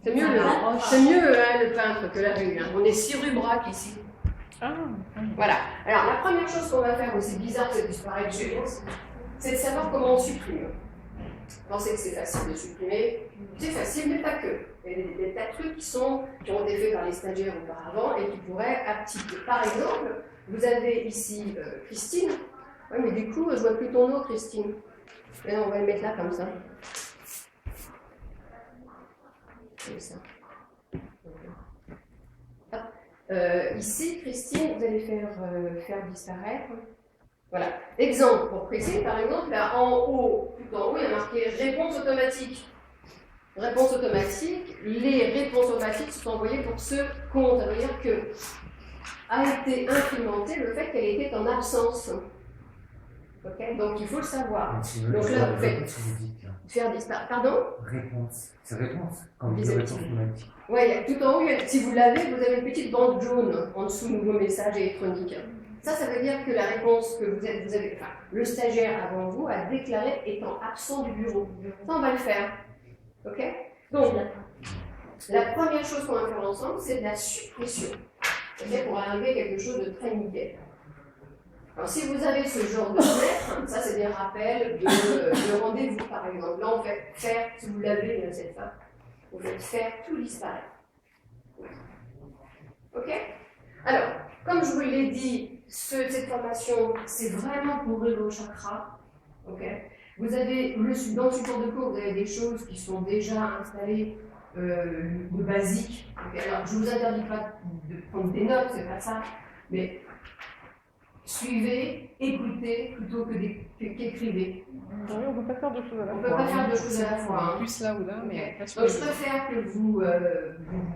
C'est mieux, le peintre que la rue. Hein. On est 6 rue BRAC ici. Ah. Voilà. Alors la première chose qu'on va faire, c'est bizarre que ça disparaisse chez nous, c'est de savoir comment on supprime. Vous pensez que c'est facile de supprimer? C'est facile, mais pas que. Il y a des tas de trucs qui ont été faits par les stagiaires auparavant et qui pourraient appliquer. Par exemple, vous avez ici Christine. Oui, mais du coup, je vois plus ton nom, Christine. Mais non, on va le mettre là comme ça. Comme ça. Ici, Christine, vous allez faire disparaître. Voilà. Exemple pour précis, par exemple, là en haut, tout en haut, il y a marqué réponse automatique. Réponse automatique, les réponses automatiques sont envoyées pour ce compte. Ça veut dire que a été implémenté le fait qu'elle était en absence. Ok, donc il faut le savoir. Donc là, vous faites faire disparaître. Pardon? Réponse. C'est réponse. Quand vous dites réponse automatique. Oui, tout en haut, si vous l'avez, vous avez une petite bande jaune en dessous de vos messages électroniques. Ça veut dire que la réponse que vous avez, enfin, le stagiaire avant vous a déclaré étant absent du bureau. Ça, on va le faire. Ok? Donc, la première chose qu'on va faire ensemble, c'est de la suppression. C'est-à-dire pour arriver à quelque chose de très nickel. Alors, si vous avez ce genre de lettres, ça c'est des rappels de rendez-vous par exemple. Là, on fait faire, si vous l'avez cette fois, vous faites faire tout disparaître. Ok? Alors, comme je vous l'ai dit, cette formation, c'est vraiment pour ouvrir vos chakras. Ok? Vous avez, dans le support de cours, vous avez des choses qui sont déjà installées de basique. Okay? Alors, je ne vous interdis pas de prendre des notes, c'est pas ça, mais suivez, écoutez plutôt que qu'écrivez. Oui, on ne peut pas faire deux choses à la fois. On ne peut pas faire deux choses à la fois. Hein. Plus là ou là, mais pas sur donc, je préfère que vous vous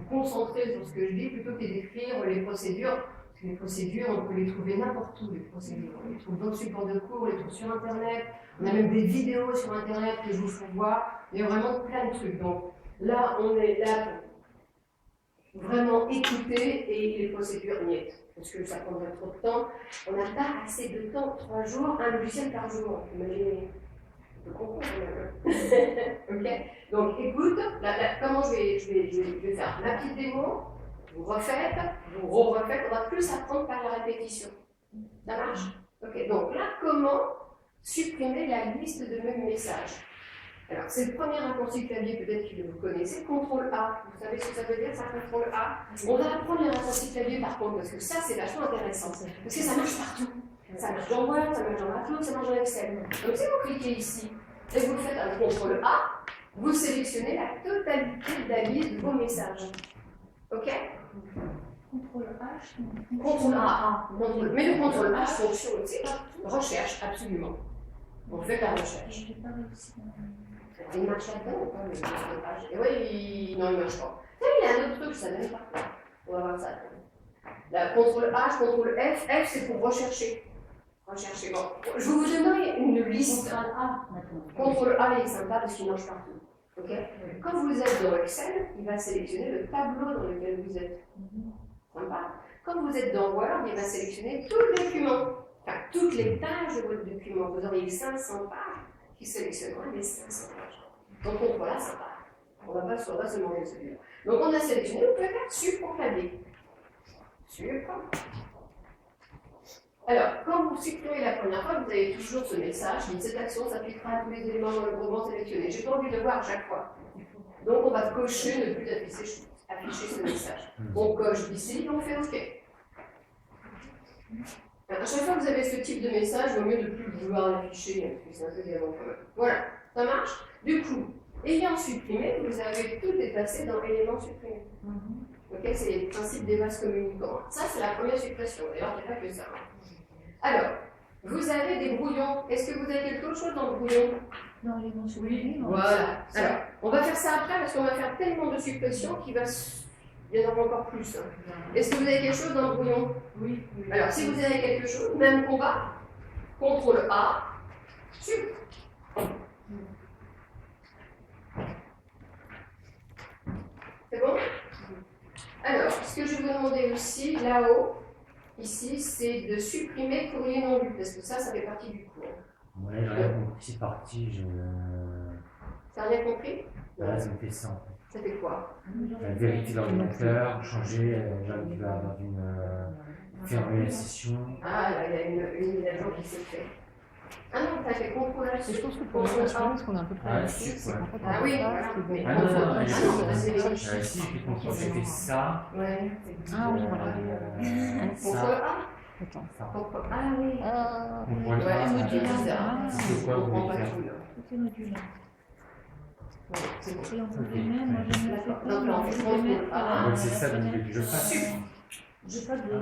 concentrez sur ce que je dis plutôt que d'écrire les procédures. Parce que les procédures, on peut les trouver n'importe où, les procédures. On les trouve dans le support de cours, on les trouve sur Internet. On a même des vidéos sur Internet que je vous fais voir. Il y a vraiment plein de trucs. Donc là, on est là pour vraiment écouter et les procédures niet. Parce que ça prendrait trop de temps. On n'a pas assez de temps, 3 jours, un logiciel par jour. Imaginez. On peut comprendre quand même. Ok. Donc écoute, comment je vais faire la petite démo. Vous refaites, vous refaites, on va plus apprendre par la répétition. Ça marche? Ok, donc là, comment supprimer la liste de mêmes messages? Alors, c'est le premier raccourci clavier, peut-être que vous connaissez, CTRL A. Vous savez ce que ça veut dire, ça, CTRL A? On va apprendre les raccourcis clavier par contre, parce que ça, c'est vachement intéressant. Parce que ça marche partout. Ça marche dans Word, ça marche dans Outlook, ça marche dans Excel. Donc, si vous cliquez ici et vous faites un CTRL A, vous sélectionnez la totalité de la liste de vos messages. Ok? CTRL H. CTRL A. Mais le CTRL H fonctionne aussi. Recherche, absolument. On fait la recherche. Je n'ai pas réussi. Il marche là-dedans ou pas le CTRL H? Oui, non, il ne marche pas. Il y a un autre truc, ça donne pas. On va voir ça. La CTRL H, CTRL F. F, c'est pour rechercher. Rechercher. Bon, je vais vous donner une liste. CTRL A est sympa parce qu'il marche partout. Okay. Quand vous êtes dans Excel, il va sélectionner le tableau dans lequel vous êtes. Sympa. Quand vous êtes dans Word, il va sélectionner tout le document. Enfin, toutes les pages de votre document. Vous aurez 500 pages qui sélectionneront les 500 pages. Donc voilà, sympa. On va se manger celui-là. Donc on a sélectionné, vous pouvez faire Sup au clavier. Sup. Alors, quand vous supprimez la première fois, vous avez toujours ce message qui dit cette action s'appliquera à tous les éléments dans le groupement sélectionné. J'ai pas envie de le voir à chaque fois. Donc, on va cocher ne plus afficher ce message. On coche ici et on fait OK. Alors, à chaque fois que vous avez ce type de message, il vaut mieux de ne plus vouloir l'afficher, parce que c'est un peu dérangeant quand même. Voilà, ça marche. Du coup, ayant supprimé, vous avez tout effacé dans éléments supprimés. Ok, c'est le principe des vases communicants. Ça, c'est la première suppression. D'ailleurs, il n'y a pas que ça. Alors, vous avez des brouillons. Est-ce que vous avez quelque chose dans le brouillon? Dans les mentions. Oui. Voilà. Alors, on va faire ça après parce qu'on va faire tellement de suppressions qu'il va il y en aura encore plus. Est-ce que vous avez quelque chose dans le brouillon? Oui. Alors, si vous avez quelque chose, même combat, CTRL A, sup. C'est bon? Alors, ce que je vais vous demander aussi, là-haut, ici, c'est de supprimer courrier non lu, parce que ça fait partie du cours. Ouais, j'ai rien compris, c'est parti, T'as rien compris? Voilà, ça me fait ça en fait. Ça fait quoi? Vérifier l'ordinateur, changer, j'arrive qui va dans une fermer la session. Ah, là, il y a une mise à jour qui s'est faite. Ah non, t'as fait contrôle H. Je pense que pour le rassurer, parce qu'on a un peu près Ah, là-dessus, ouais. c'est qu'en fait, Ah on oui, fait ça, voilà. c'est Mais bon. Ah non, non, ah non, c'est les si, j'ai fait contrôle, j'ai fait ça. Ouais. Ah oui, voilà. Contrôle A. Attends. Ça. Contrôle A. Ah oui. Ah, Contrôle Ouais, A, c'est modulaire. bizarre. c'est quoi On vous comprend voulez pas faire? tout là. partir du là. Ouais, c'est bon. Et entre guillemets, moi j'aime la D'accord. faire Donc là, on fait contrôle A. Donc c'est ça donc, que je fasse. J'ai pas de.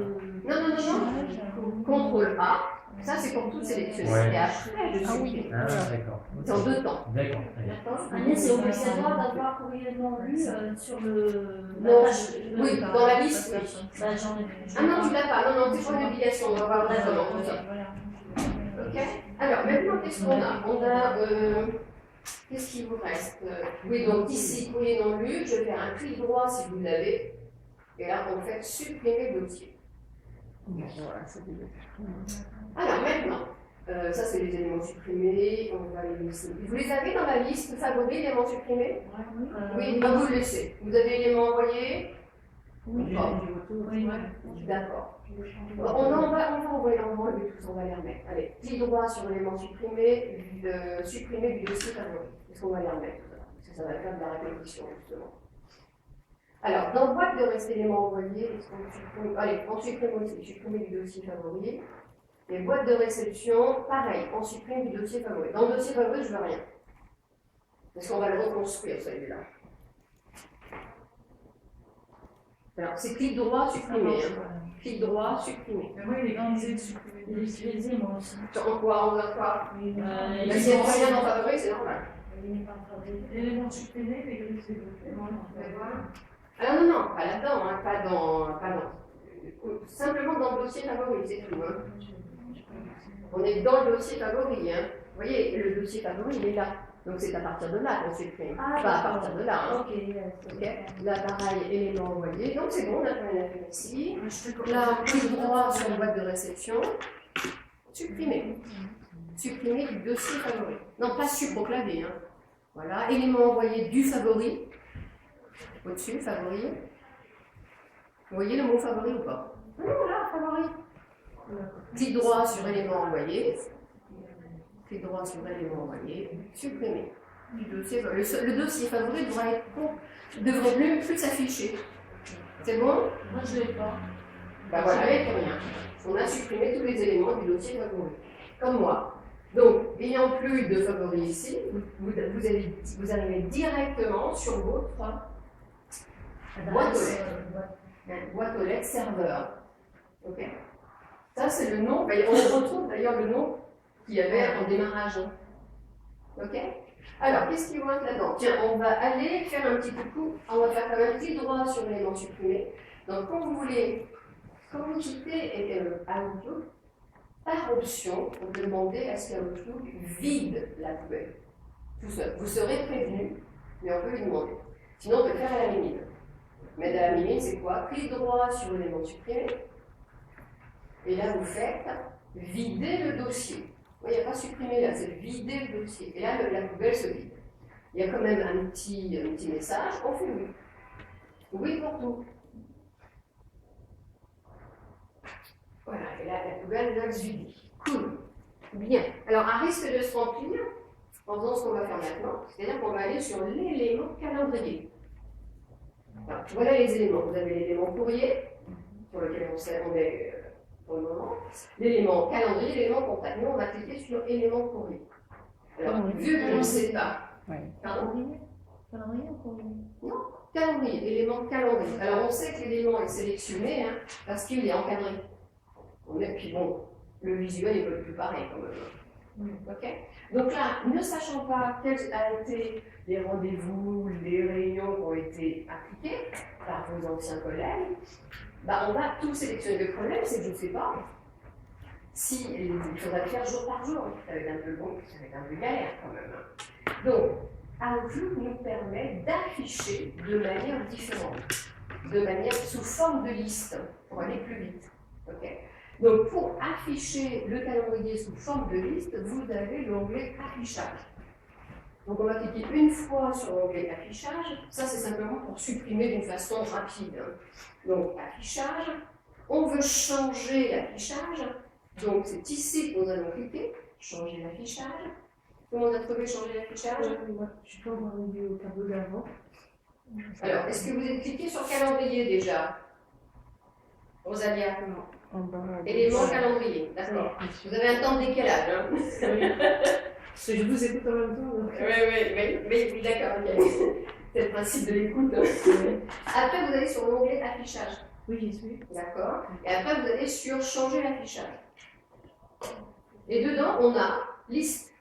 Non. Contrôle A. Ça, c'est pour tout sélectionner. Ouais. Et après, je Ah oui. supprime. Ah, d'accord. C'est en 2 temps. D'accord. Allez. D'accord. Agnès, c'est obligatoire d'avoir courriellement lu sur le. Non, la page. oui, dans la liste, oui. Bah, j'en ai plus. Ah non, tu l'as pas. Non, c'est pas une obligation. On va voir vraiment tout ça. Voilà. Ok. Alors, maintenant, qu'est-ce qu'on a? Qu'est-ce qu'il vous reste? Oui, donc ici, courrier non lu. Je vais faire un clic droit si vous l'avez. Et là, on fait supprimer le dossier. Voilà, c'est déjà Alors, maintenant, ça, c'est les éléments supprimés. On va les laisser. Vous les avez dans la liste favoris, éléments supprimés? Oui, donc vous le laissez. Vous avez éléments envoyés? Oui. Oui. D'accord. On va envoyer tous, on va les remettre. Allez, clic droit sur l'élément supprimé, supprimer du dossier favori. Est-ce qu'on va les remettre tout ça? Parce que ça va faire de la répétition, justement. Alors, dans boîte de reste éléments envoyés, est-ce qu'on supprime? Allez, on supprime aussi, supprimer du dossier favori. Et boîte de réception, pareil, on supprime du dossier favori. Dans le dossier favori, je veux rien. Parce qu'on va le reconstruire, celui-là. Alors, c'est clic droit, supprimer. Clic droit, supprimer. Mais moi, il est utilisé de supprimer. Il est utilisé, moi aussi. En quoi? En quoi? Il Mais s'il n'y a rien dans favori, c'est normal. n'est pas favori. L'élément supprimé, les grilles, c'est bon. Alors non, pas là-dedans, hein, pas dans. Simplement dans le dossier favori, c'est tout. Hein. On est dans le dossier favori. Hein. Vous voyez, le dossier favori, il est là. Donc c'est à partir de là qu'on supprime. Ah, pas à partir de là. Hein. Ok. Ok. Là, pareil, élément envoyé. Donc c'est bon, on a fait un affaire ici. Là, clic droit sur la boîte de réception. Supprimer. Supprimer du dossier favori. Non, pas sup au clavier. Hein. Voilà, élément envoyé du favori. Au-dessus, favori. Vous voyez le mot favori ou pas? Non, là, favori. Clic droit sur élément envoyé. Clic droit sur élément envoyé. Supprimer. Du dossier, le dossier favori devrait même plus s'afficher. C'est bon? Moi, je ne l'ai pas. Ben voilà, il n'y a rien. On a supprimé tous les éléments du dossier favori. Comme moi. Donc, ayant plus de favoris ici, vous arrivez directement sur votre boîte aux lettres. Boîte aux lettres serveur. Ok. Ça, c'est le nom. Ben, on retrouve d'ailleurs le nom qu'il y avait en démarrage. Ok. Alors, qu'est-ce qu'il va là-dedans? Tiens, on va aller faire un petit coucou. On va faire quand même clic droit sur l'élément supprimé. Donc, quand vous quittez Outlook, par option, vous demandez à ce qu'Outlook vide la poubelle. Tout seul. Vous serez prévenu, mais on peut lui demander. Sinon, on peut le faire à la mimine. Mais à la mimine, c'est quoi? Clic droit sur l'élément supprimé. Et là, vous faites vider le dossier. Il n'y a pas supprimer là, c'est vider le dossier. Et là, la poubelle se vide. Il y a quand même un petit message. On fait oui. Oui pour tout. Voilà, et là, la poubelle va se vider. Cool. Bien. Alors, à risque de se remplir, en faisant ce qu'on va faire maintenant, c'est-à-dire qu'on va aller sur l'élément calendrier. Alors, voilà les éléments. Vous avez l'élément courrier, sur lequel on est pour le moment, l'élément calendrier, l'élément contact. Nous, on va cliquer sur élément courrier. Alors, vu qu'on ne sait pas. Calendrier? Calendrier ou courrier? Non, calendrier, élément calendrier. Alors, on sait que l'élément est sélectionné parce qu'il est encadré. Puis bon, le visuel n'est pas plus pareil quand même. Ok. Donc là, ne sachant pas quels ont été les rendez-vous, les réunions qui ont été appliquées par vos anciens collègues, on va tout sélectionner. Le problème, c'est que je ne sais pas si il faudra le faire jour par jour. Ça va être un peu long, ça va être un peu galère quand même. Donc, Outlook nous permet d'afficher de manière différente, de manière sous forme de liste, pour aller plus vite. Okay. Donc, pour afficher le calendrier sous forme de liste, vous avez l'onglet affichage. Donc, on va cliquer une fois sur l'onglet affichage. Ça, c'est simplement pour supprimer d'une façon rapide. Donc, affichage. On veut changer l'affichage. Donc, c'est ici que nous allons cliquer. Changer l'affichage. Tout le monde a trouvé changer l'affichage? Moi, je suis pas encore arrivée au tableau d'avant. Alors, est-ce que vous avez cliqué sur calendrier déjà? Rosalia? En bas, Élément calendrier, d'accord. Vous avez un temps de décalage. Hein. Parce que je vous écoute en même temps. Donc... Oui, d'accord, ok. C'est le principe de l'écoute. Après, vous allez sur l'onglet affichage. Oui, j'y suis. D'accord. Et après, vous allez sur changer l'affichage. Et dedans, on a liste.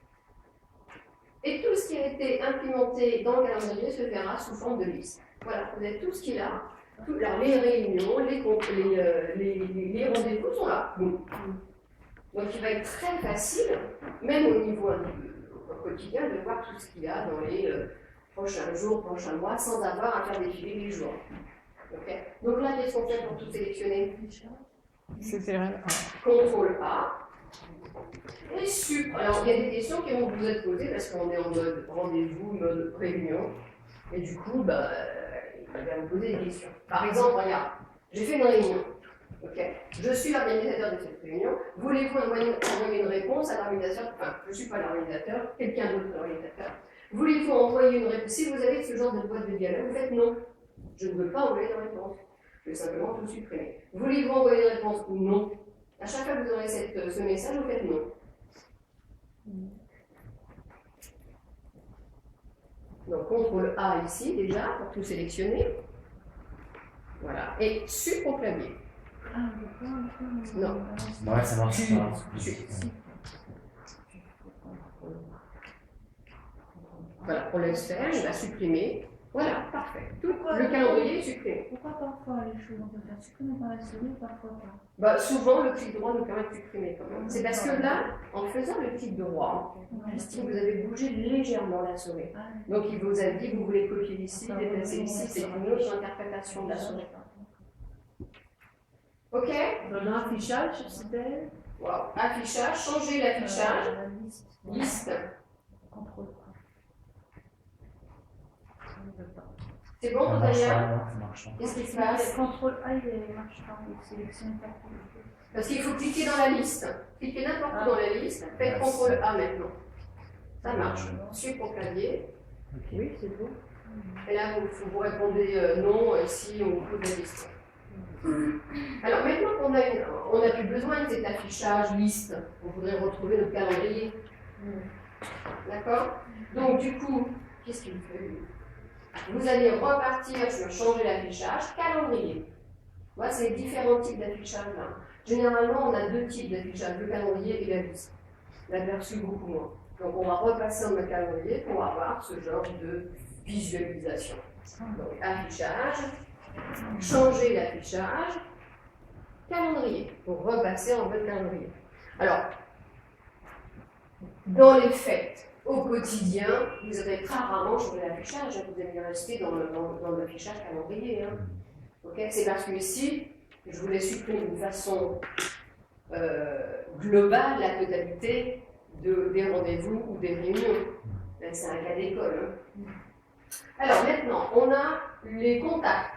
Et tout ce qui a été implémenté dans le calendrier se verra sous forme de liste. Voilà, vous avez tout ce qui est là. Alors, les réunions, les rendez-vous sont là. Bon. Donc, il va être très facile, même au niveau au quotidien, de voir tout ce qu'il y a dans les prochains jours, prochains mois, sans avoir à faire défiler les jours. Okay. Donc là, qu'est-ce qu'on fait pour tout sélectionner? C'était CTRL A. Et super. Alors, il y a des questions qui vont vous être posées parce qu'on est en mode rendez-vous, mode réunion. Et du coup, il va vous poser des questions. Par exemple, regarde, j'ai fait une réunion. Okay. Je suis l'organisateur de cette réunion. Voulez-vous envoyer une réponse à l'organisateur? Enfin, je ne suis pas l'organisateur, quelqu'un d'autre est l'organisateur. Voulez-vous envoyer une réponse? Si vous avez ce genre de boîte de dialogue, vous faites non. Je ne veux pas envoyer de réponse. Je vais simplement tout supprimer. Voulez-vous envoyer une réponse ou non? À chaque fois que vous aurez ce message, vous faites non. Donc, CTRL A ici, déjà, pour tout sélectionner. Voilà. Et sup au clavier. Non. Ouais, ça marche pas. Voilà, on laisse faire, il va supprimer. Voilà, parfait. Tout le calendrier est supprimé. Pourquoi parfois les choses on peut faire supprimer par la souris, parfois pas? Bah, souvent, le clic droit nous permet de supprimer quand même. C'est parce que là, en faisant le clic droit, Christine, vous avez bougé légèrement la souris. Donc, il vous a dit, vous voulez copier ici, déplacer ici, c'est une autre interprétation de la souris. Ok? Dans l'affichage, c'était. Wow. Affichage, changer l'affichage. Liste. C'est bon, Ça marche Rosalia? pas, ça marche pas. Qu'est-ce qui se passe? CTRL A, il marche pas, il sélectionne pas. Parce qu'il faut cliquer dans la liste. Cliquez n'importe où dans la liste, faites CTRL A maintenant. Ça marche. Sup au clavier. Oui, c'est bon. Et là, vous répondez non si on vous pose la question. Alors maintenant qu'on n'a plus besoin de cet affichage liste, on voudrait retrouver notre calendrier. D'accord? Donc du coup, qu'est-ce qu'il fait lui? Vous allez repartir sur changer l'affichage, calendrier. Voilà, c'est les différents types d'affichage là. Généralement, on a deux types d'affichage, le calendrier et la liste. L'aperçu beaucoup moins. Donc on va repasser en mode calendrier pour avoir ce genre de visualisation. Donc affichage, changer l'affichage, calendrier, pour repasser en mode calendrier. Alors, dans les faits, au quotidien, vous avez très rarement changé l'affichage, vous allez rester dans l'affichage calendrier. Hein. Okay, c'est parce que ici, je voulais supprimer de façon globale la totalité des rendez-vous ou des réunions. C'est un cas d'école. Hein. Alors maintenant, on a les contacts.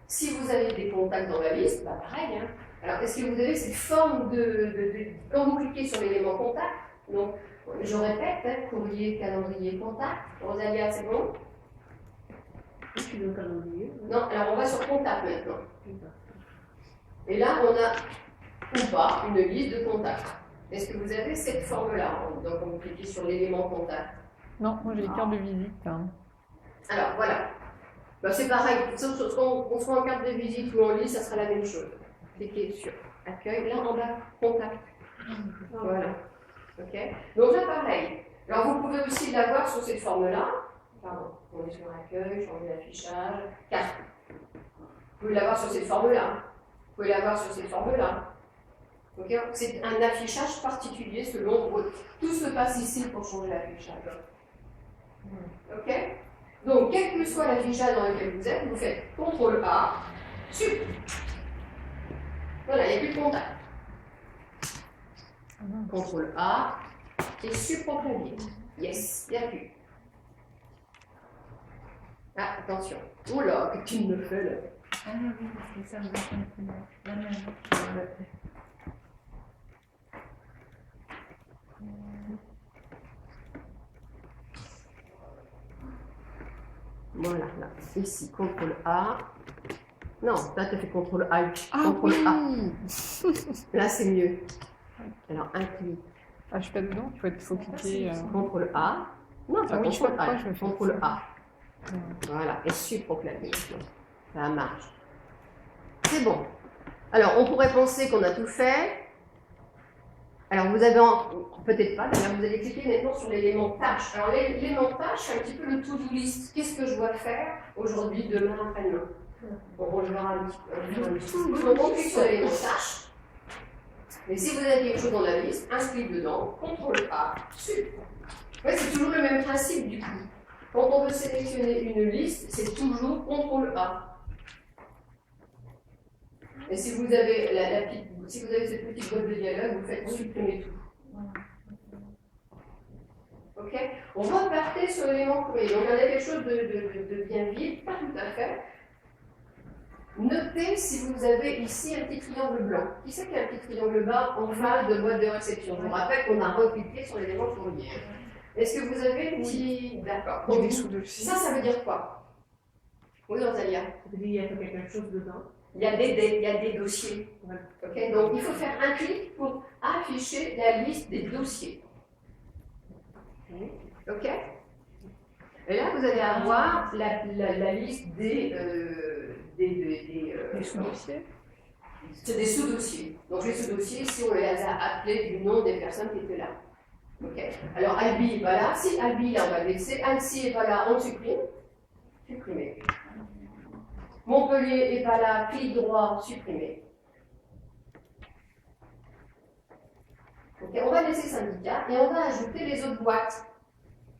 Si vous avez des contacts dans la liste, bah pareil. Hein. Alors, est-ce que vous avez cette forme quand vous cliquez sur l'élément contact, donc je répète, hein, courrier, calendrier, contact. Rosalia, c'est bon? Je suis dans le calendrier. Non, alors on va sur contact maintenant. Et là, on a ou pas une liste de contacts. Est-ce que vous avez cette forme-là? Donc, quand vous cliquez sur l'élément contact. Non, moi j'ai les cartes de visite. Hein. Alors, voilà. Ben, c'est pareil, on soit en carte de visite ou en liste, ça sera la même chose. Cliquez sur accueil, là en bas, contact. Voilà. Ok. Donc là, pareil. Alors, vous pouvez aussi l'avoir sur cette forme-là. Pardon, on est sur accueil, changer l'affichage, carte. Vous pouvez l'avoir sur cette forme-là. Vous pouvez l'avoir sur cette forme-là. Okay. C'est un affichage particulier selon votre. Tout se passe ici pour changer l'affichage. Ok. Donc, quel que soit l'affichage dans lequel vous êtes, vous faites CTRL A, sup. Voilà, il n'y a plus de contact. CTRL A et sup au clavier. Yes, il n'y a plus. Ah, attention. Oh là, que tu me fais là. Ah oui, parce que ça, je vais la même. Voilà, là. Ici, CTRL A. Non, là, tu as fait CTRL A. Ah CTRL A. oui. Là, c'est mieux. Alors, un clic. Ah, je suis pas dedans, il faut cliquer. CTRL A. Non, Ah oui, je sais pas pourquoi je me fais CTRL A. Ouais. Voilà, et suproclamer. Ça marche. C'est bon. Alors, on pourrait penser qu'on a tout fait. Alors, vous avez, peut-être pas, d'ailleurs, vous allez cliquer maintenant sur l'élément tâche. Alors, l'élément tâche, c'est un petit peu le to-do list. Qu'est-ce que je dois faire aujourd'hui, demain, après-demain? Bon, on le verra un petit peu. Donc, on clique sur l'élément tâche. Et si vous avez quelque chose dans la liste, un clic dedans, CTRL A, super. Ouais, c'est toujours le même principe du coup. Quand on veut sélectionner une liste, c'est toujours CTRL A. Et si vous avez si vous avez cette petite boîte de dialogue, vous faites supprimer tout. Ok? On va repartir sur l'élément courrier. Donc on a quelque chose de bien vide, pas tout à fait. Notez si vous avez ici un petit triangle blanc. Qui c'est qui a un petit triangle blanc en face de boîte de réception? Je vous rappelle qu'on a recliqué sur l'élément courrier. Est-ce que vous avez un petit... D'accord. Il y a des sous-dossiers. Ça veut dire quoi? Oui, Rosalia. Ça veut dire qu'il y a quelque chose dedans. Il y a des dossiers. Okay? Donc, il faut faire un clic pour afficher la liste des dossiers. OK? Et là, vous allez avoir la liste des sous-dossiers. C'est des sous-dossiers. Donc, les sous-dossiers, si on les a appelés du nom des personnes qui étaient là. OK? Alors, Albi n'est pas là. Si Albi est là, on va le laisser. Annecy n'est pas là, on supprime. Supprimer. Montpellier n'est pas là, clic droit, supprimer. Okay, on va laisser syndicat et on va ajouter les autres boîtes.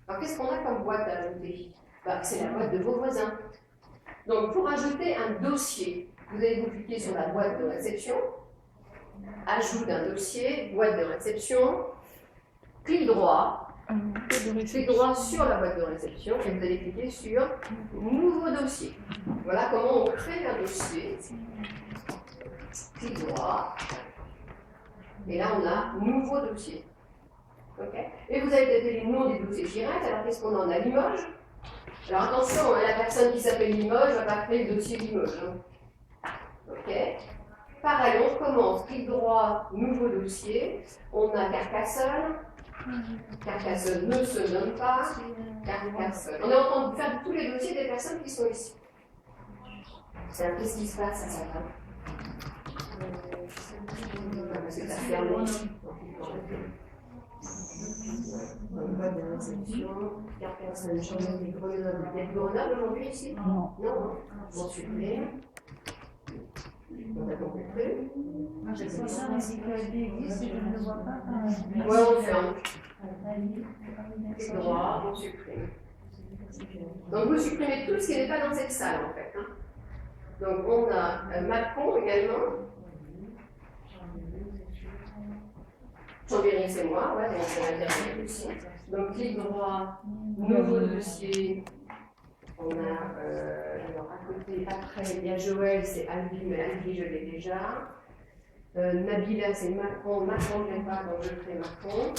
Alors qu'est-ce qu'on a comme boîte à ajouter? C'est la boîte de vos voisins. Donc pour ajouter un dossier, vous allez vous cliquer sur la boîte de réception, ajout d'un dossier, boîte de réception, clic droit. Clic droit sur la boîte de réception et vous allez cliquer sur Nouveau dossier. Voilà comment on crée un dossier. Clic droit. Et là, on a Nouveau dossier. Okay. Et vous avez peut-être les noms des dossiers directs. Alors, qu'est-ce qu'on en a? Limoges. Alors, attention, la personne qui s'appelle Limoges ne va pas créer le dossier Limoges. Okay. Pareil, on recommence. Clic droit, Nouveau dossier. On a Carcassonne. Carcassonne ne se nomme pas. Carcassonne. On est en train de faire tous les dossiers des personnes qui sont ici. C'est un peu ce qui se passe à ça. Parce que ça ferme. Boîte de réception. Carcassonne, Chambéry, Grenoble. Il y a de Grenoble aujourd'hui ici? Non. Non. On supprime. On a compris. Je sais ça, si Albi existe, je ne le vois pas. Ouais, on ferme. Clic droit, on supprime. Donc vous supprimez tout ce qui n'est pas dans cette salle en fait. Hein. Donc on a Macron également. Chambéry, c'est moi, ouais, donc on va dire aussi. Donc clic droit, nouveau dossier. On a, alors à côté, après, il y a Joël, c'est Albi, mais Albi, je l'ai déjà. Nabila, c'est Macron, Macron, je ne l'ai pas, donc je crée Macron.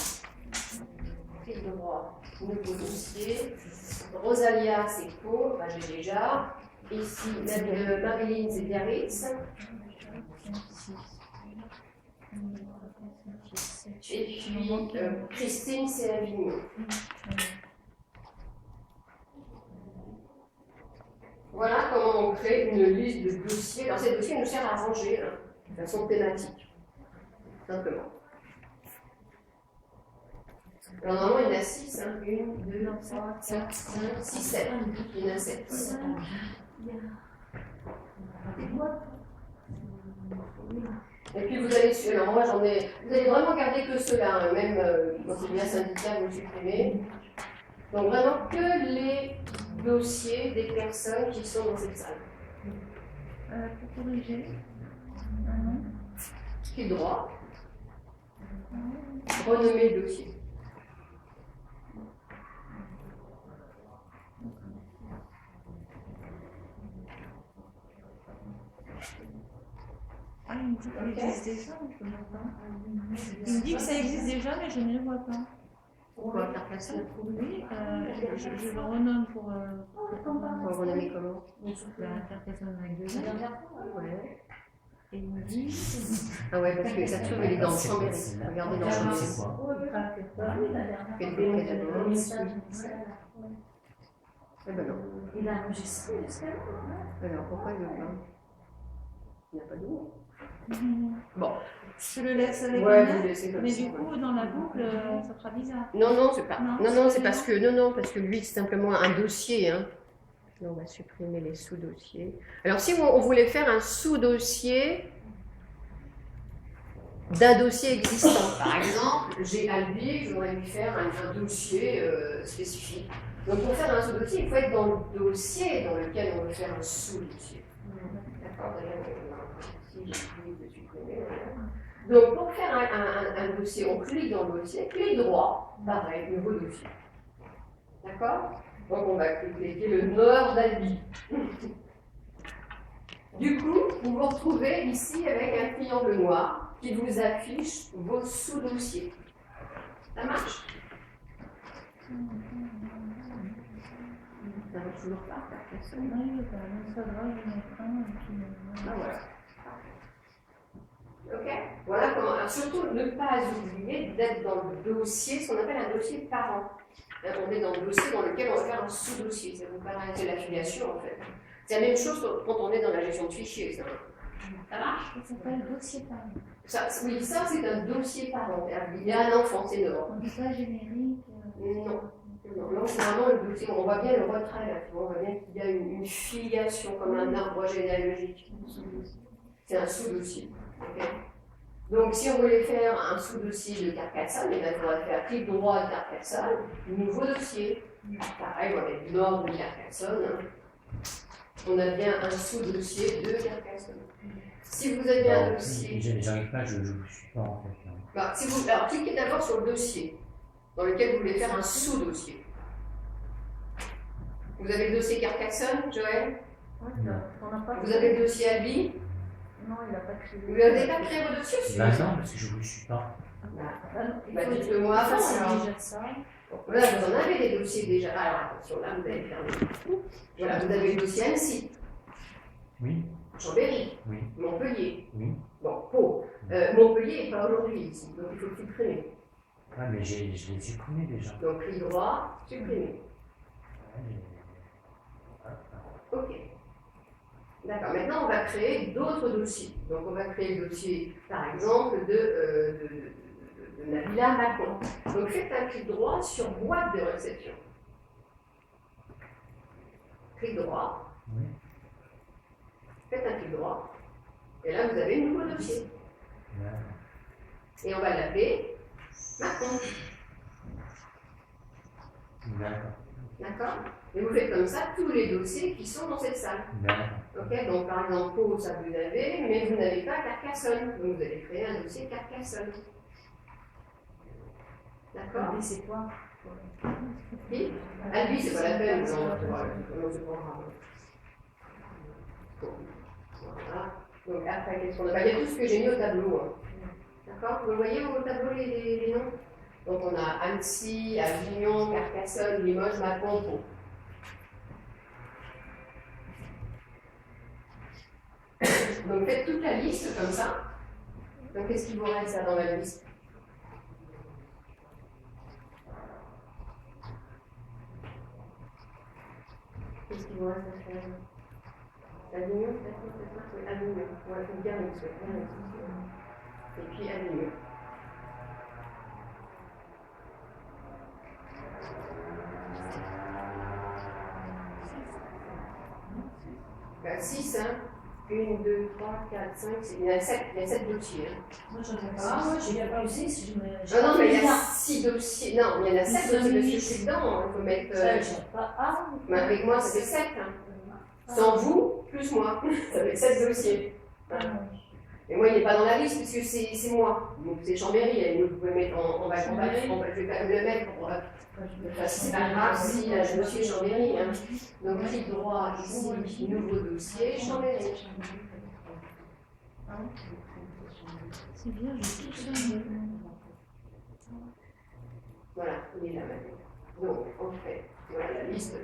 Clic droit, nouveau dossier. Rosalia, c'est Co, ben, j'ai déjà. Ici, Marilyn, c'est Biarritz. Et puis, Christine, c'est Avignon. Voilà comment on crée une liste de dossiers. Alors, ces dossiers nous servent à ranger hein, de façon thématique, simplement. Alors, normalement, il y en a 6. Hein. 1, 2, 3, 4, 5, 6, 7. Il y en a 7. Et puis, vous allez sur. Alors, moi, j'en ai. Vous allez vraiment garder que ceux-là, hein, même quand c'est bien syndical, vous supprimez. Donc, vraiment que les dossiers des personnes qui sont dans cette salle. Pour corriger. Clic droit. Renommer le dossier. Ah, il me dit que ça existe déjà, je ne vois pas. Il me dit que ça existe déjà, mais je ne le vois pas. Pourquoi Carcassonne? Oui, je le renomme pour. Pour renommer comment? La Carcassonne avec deux. Ouais. Et il me dit, Ah ouais, parce que ça se trouve, elle est dans le Chambéry. Regardez dans le Chambéry. C'est quoi? oui, la dernière Quel fois, bébé, j'avais d'abord. un message initial. Ouais. Eh ben non. Il a enregistré jusqu'à là. Alors, pourquoi il veut pas? Il n'y a pas d'eau. Bon, je le laisse avec Ouais, Anna, vous laissez comme mais ça. du coup, dans la boucle, ça fera bizarre. Non, non, c'est pas. Non, Non, c'est c'est parce que. Non, parce que lui, c'est simplement un dossier. Hein. Là, on va supprimer les sous-dossiers. Alors, si on voulait faire un sous-dossier d'un dossier existant, par exemple, j'ai Albi, je voudrais lui faire un dossier spécifique. Donc, pour faire un sous-dossier, il faut être dans le dossier dans lequel on veut faire un sous-dossier. D'accord? Si j'ai cliqué de supprimer, voilà. Donc, pour faire un dossier, on clique dans le dossier, clic droit, pareil, nouveau dossier. D'accord? Donc, on va cliquer le nord d'Albi. Du coup, vous vous retrouvez ici avec un triangle noir qui vous affiche vos sous-dossiers. Ça marche? Ça marche toujours pas, personne. Oui, ça va, je vais mettre un, et puis, Ah, voilà. Ok? Voilà comment. Alors, surtout, ne pas oublier d'être dans le dossier, ce qu'on appelle un dossier parent. On est dans le dossier dans lequel on va faire un sous-dossier. Ça vous paraît, c'est l'affiliation en fait. C'est la même chose quand on est dans la gestion de fichiers. Ça marche? ça s'appelle dossier parent. Oui, ça c'est un dossier parent. Il y a un enfant, c'est dehors. On dit pas générique. Non, c'est vraiment le dossier. On voit bien le retrait là. On voit bien qu'il y a une filiation comme un arbre généalogique. C'est un sous-dossier. Okay. Donc, si on voulait faire un sous-dossier de Carcassonne, il faudrait faire clic droit de Carcassonne, nouveau dossier. Pareil, on va mettre nord de Carcassonne. On a bien un sous-dossier de Carcassonne. Si vous avez un dossier. J'arrive pas, je ne suis pas en fait. Bah, alors, cliquez d'abord sur le dossier dans lequel vous voulez faire un sous-dossier. Vous avez le dossier Carcassonne, Joël? Vous avez le dossier Albi? Non, il n'a pas créé. Vous n'avez pas créé vos dossiers? Bah non, parce que je ne suis pas. Bah, dites-le moi avant. Alors. déjà ça. Voilà, vous en avez des dossiers déjà. Alors attention, là vous allez faire des trous. Voilà, vous avez le dossier Annecy, Oui, Chambéry, oui, Montpellier. oui. Bon, Pau. Montpellier n'est pas aujourd'hui ici, donc il faut le supprimer. Ah, mais je l'ai supprimé déjà. Donc clic droit, supprimer. Ok. D'accord, maintenant on va créer d'autres dossiers. Donc on va créer le dossier, par exemple, de Nabila Macron. Donc faites un clic droit sur boîte de réception. Clic droit. Oui. Faites un clic droit. Et là vous avez un nouveau dossier. Et on va l'appeler Macron. D'accord. D'accord? Et vous faites comme ça tous les dossiers qui sont dans cette salle. Ok, donc par exemple, Pau, ça vous avez, mais vous n'avez pas Carcassonne. Donc vous allez créer un dossier Carcassonne. D'accord? Albi, c'est quoi? Oui? Albi, c'est pas la peine. Non, c'est pas grave. Voilà. Donc après, qu'est-ce qu'on a? Il y a tout ce que j'ai mis au tableau. Hein. D'accord? Vous voyez au tableau les noms? Donc on a Annecy, Avignon, Carcassonne, Limoges, Mâcon, Pau. Donc faites toute la liste comme ça. Donc qu'est-ce qu'il vous reste là dans la liste? Qu'est-ce qu'il vous reste à faire? Avignon, peut-être? Oui, Avignon. On va faire bien et puis Avignon. Ben, 6, hein? 1, 2, 3, 4, 5, il y en a 7, il y a 7 dossiers. Hein. Moi, j'en ai pas. Moi, j'ai pas eu 6. Non, mais il y a 6 dossiers. Non, il y en a 7 dossiers parce que je suis dedans. Il faut mettre. Mais avec moi, ça fait 7. Hein. Sans vous, plus moi. Ça fait 7 dossiers. Et moi, il n'est pas dans la liste puisque c'est moi. Donc c'est Chambéry. Vous pouvez mettre. Je vais pas le mettre. C'est pas grave si le dossier Chambéry. Hein. Donc clic droit ici, nouveau dossier, Chambéry. C'est bien, j'ai tout ça. Voilà, il est là maintenant. Donc, en fait, voilà la liste.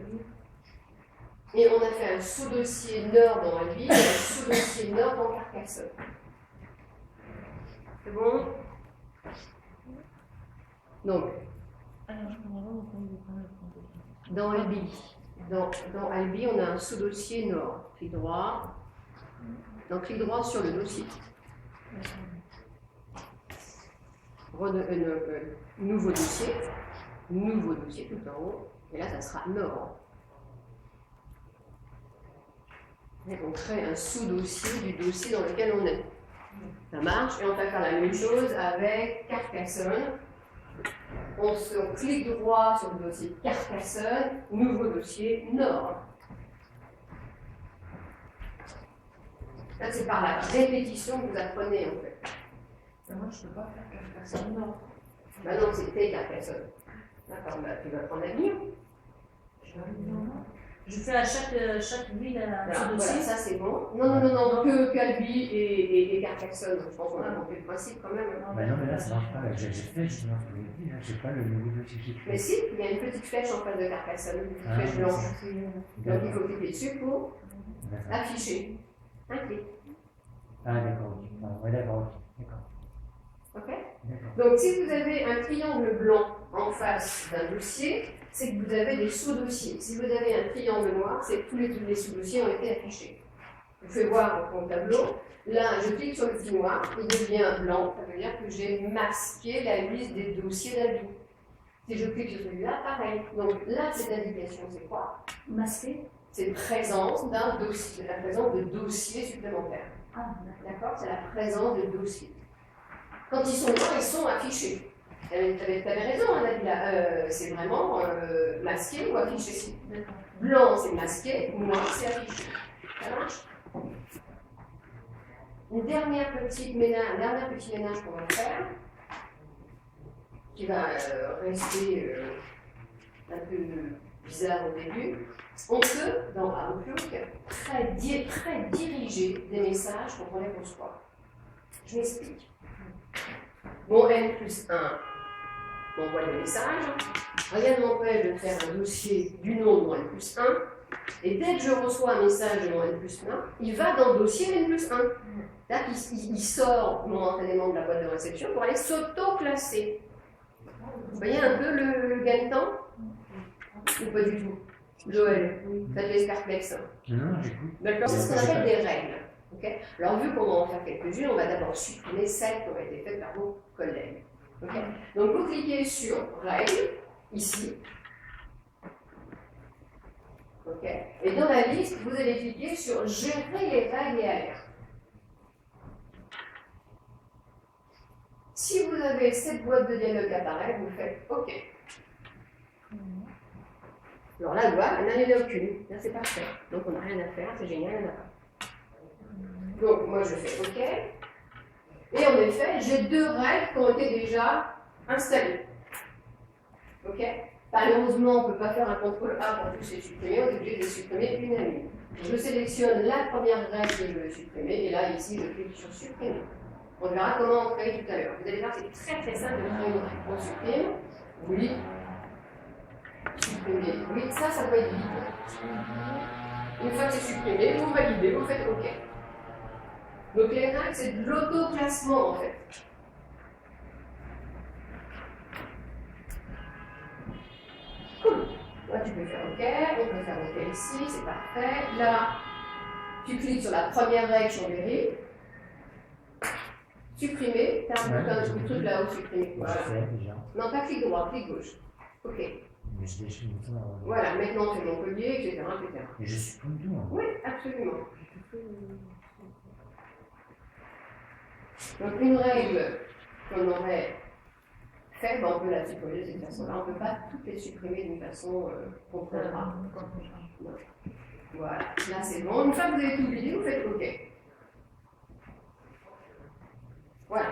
Et on a fait un sous-dossier Nord dans Albi et un sous-dossier Nord dans Carcassonne. C'est bon? Donc, dans Albi, on a un sous-dossier Nord. Clic droit. Donc, clic droit sur le dossier. Nouveau dossier tout en haut. Et là, ça sera Nord. Et on crée un sous-dossier du dossier dans lequel on est. Ça marche. Et on va faire la même chose avec Carcassonne. On clique droit sur le dossier Carcassonne, nouveau dossier Nord. Là, c'est par la répétition que vous apprenez en fait. Moi, je ne peux pas faire Carcassonne Nord. Bah non, c'était Carcassonne. D'accord, bah, tu vas prendre la ligne. Je fais à chaque ville un Voilà, dossier. ça c'est bon. Non, que Albi et Carcassonne. Je pense qu'on a compris le principe quand même. Bah non, mais là, ça marche pas. J'ai fait justement ce que vous avez dit. J'ai pas le nouveau dossier que j'ai Mais fait. si, il y a une petite flèche en face de Carcassonne, une petite Ah, flèche oui, blanche. c'est- Donc il faut cliquer dessus pour D'accord. afficher. Un clic. Ah, d'accord, ok. Ah, ouais, d'accord, ok. D'accord. Ok? D'accord. Donc, si vous avez un triangle blanc en face d'un dossier, c'est que vous avez des sous-dossiers. Si vous avez un triangle noir, c'est que tous les sous-dossiers ont été affichés. Je vous fais voir mon tableau. Là, je clique sur le petit noir, il devient blanc. Ça veut dire que j'ai masqué la liste des dossiers d'Albi. Si je clique sur celui-là, pareil. Donc là, cette indication, c'est quoi? Masqué. C'est présence d'un dossier, la présence de dossiers supplémentaires. Ah, D'accord? C'est la présence de dossiers. Quand ils sont noirs, ils sont affichés. Tu avais raison, hein, Nadia. C'est vraiment masqué ou affiché. d'accord. Blanc, c'est masqué, noir, c'est affiché. Ça marche? Un dernier petit ménage qu'on va faire, qui va rester un peu bizarre au début. On peut, dans Outlook, très diriger des messages quand on les reçoit. Je m'explique. Mon N+1 m'envoie des messages. Rien ne m'empêche de faire un dossier du nom de mon N+1. Et dès que je reçois un message de mon N+1, il va dans le dossier N+1. Là, il sort momentanément de la boîte de réception pour aller s'auto-classer. Vous voyez un peu le gain de temps? Ou pas du tout? Joël, ça te laisse perplexe. Non, j'écoute. D'accord, c'est ce qu'on appelle des règles. Okay. Alors, vu qu'on va en faire quelques-unes, on va d'abord supprimer celles qui ont été faites par vos collègues. Okay. Donc, vous cliquez sur Règles, ici. Okay. Et dans la liste, vous allez cliquer sur Gérer les règles et alertes. Si vous avez cette boîte de dialogue qui apparaît, vous faites OK. Alors là, voilà, elle n'en a aucune. Là, c'est parfait. Donc, on n'a rien à faire, c'est génial, il n'y en a pas. Donc, moi, je fais OK. Et en effet, j'ai deux règles qui ont été déjà installées. OK? Malheureusement, on ne peut pas faire un contrôle A pour tous les supprimer, on est obligé de les supprimer une à une. Je sélectionne la première règle que je veux supprimer, et là, ici, je clique sur Supprimer. On verra comment on crée tout à l'heure. Vous allez voir, c'est très très simple de créer une règle. On supprime, oui, supprimer, oui, ça doit être vide. Une fois que c'est supprimé, vous validez, vous faites OK. Donc les règles, c'est de l'auto-classement en fait. Cool. Là, tu peux faire OK, on peut faire OK ici, c'est parfait. Là, tu cliques sur la première règle Chambéry. Supprimer, tu as un petit truc là-haut, supprimer. Voilà. Déjà. Non, pas clic droit, clic gauche. OK. Mais je déchire ça. Voilà, maintenant c'est Montpellier, etc., etc. Et je suis tout. Hein. Oui, absolument. Donc une règle qu'on aurait fait, ben, on peut la supprimer de cette façon-là. On ne peut pas toutes les supprimer d'une façon qu'on prendra. Voilà, là c'est bon. Une fois que vous avez tout oublié, vous faites OK. Voilà.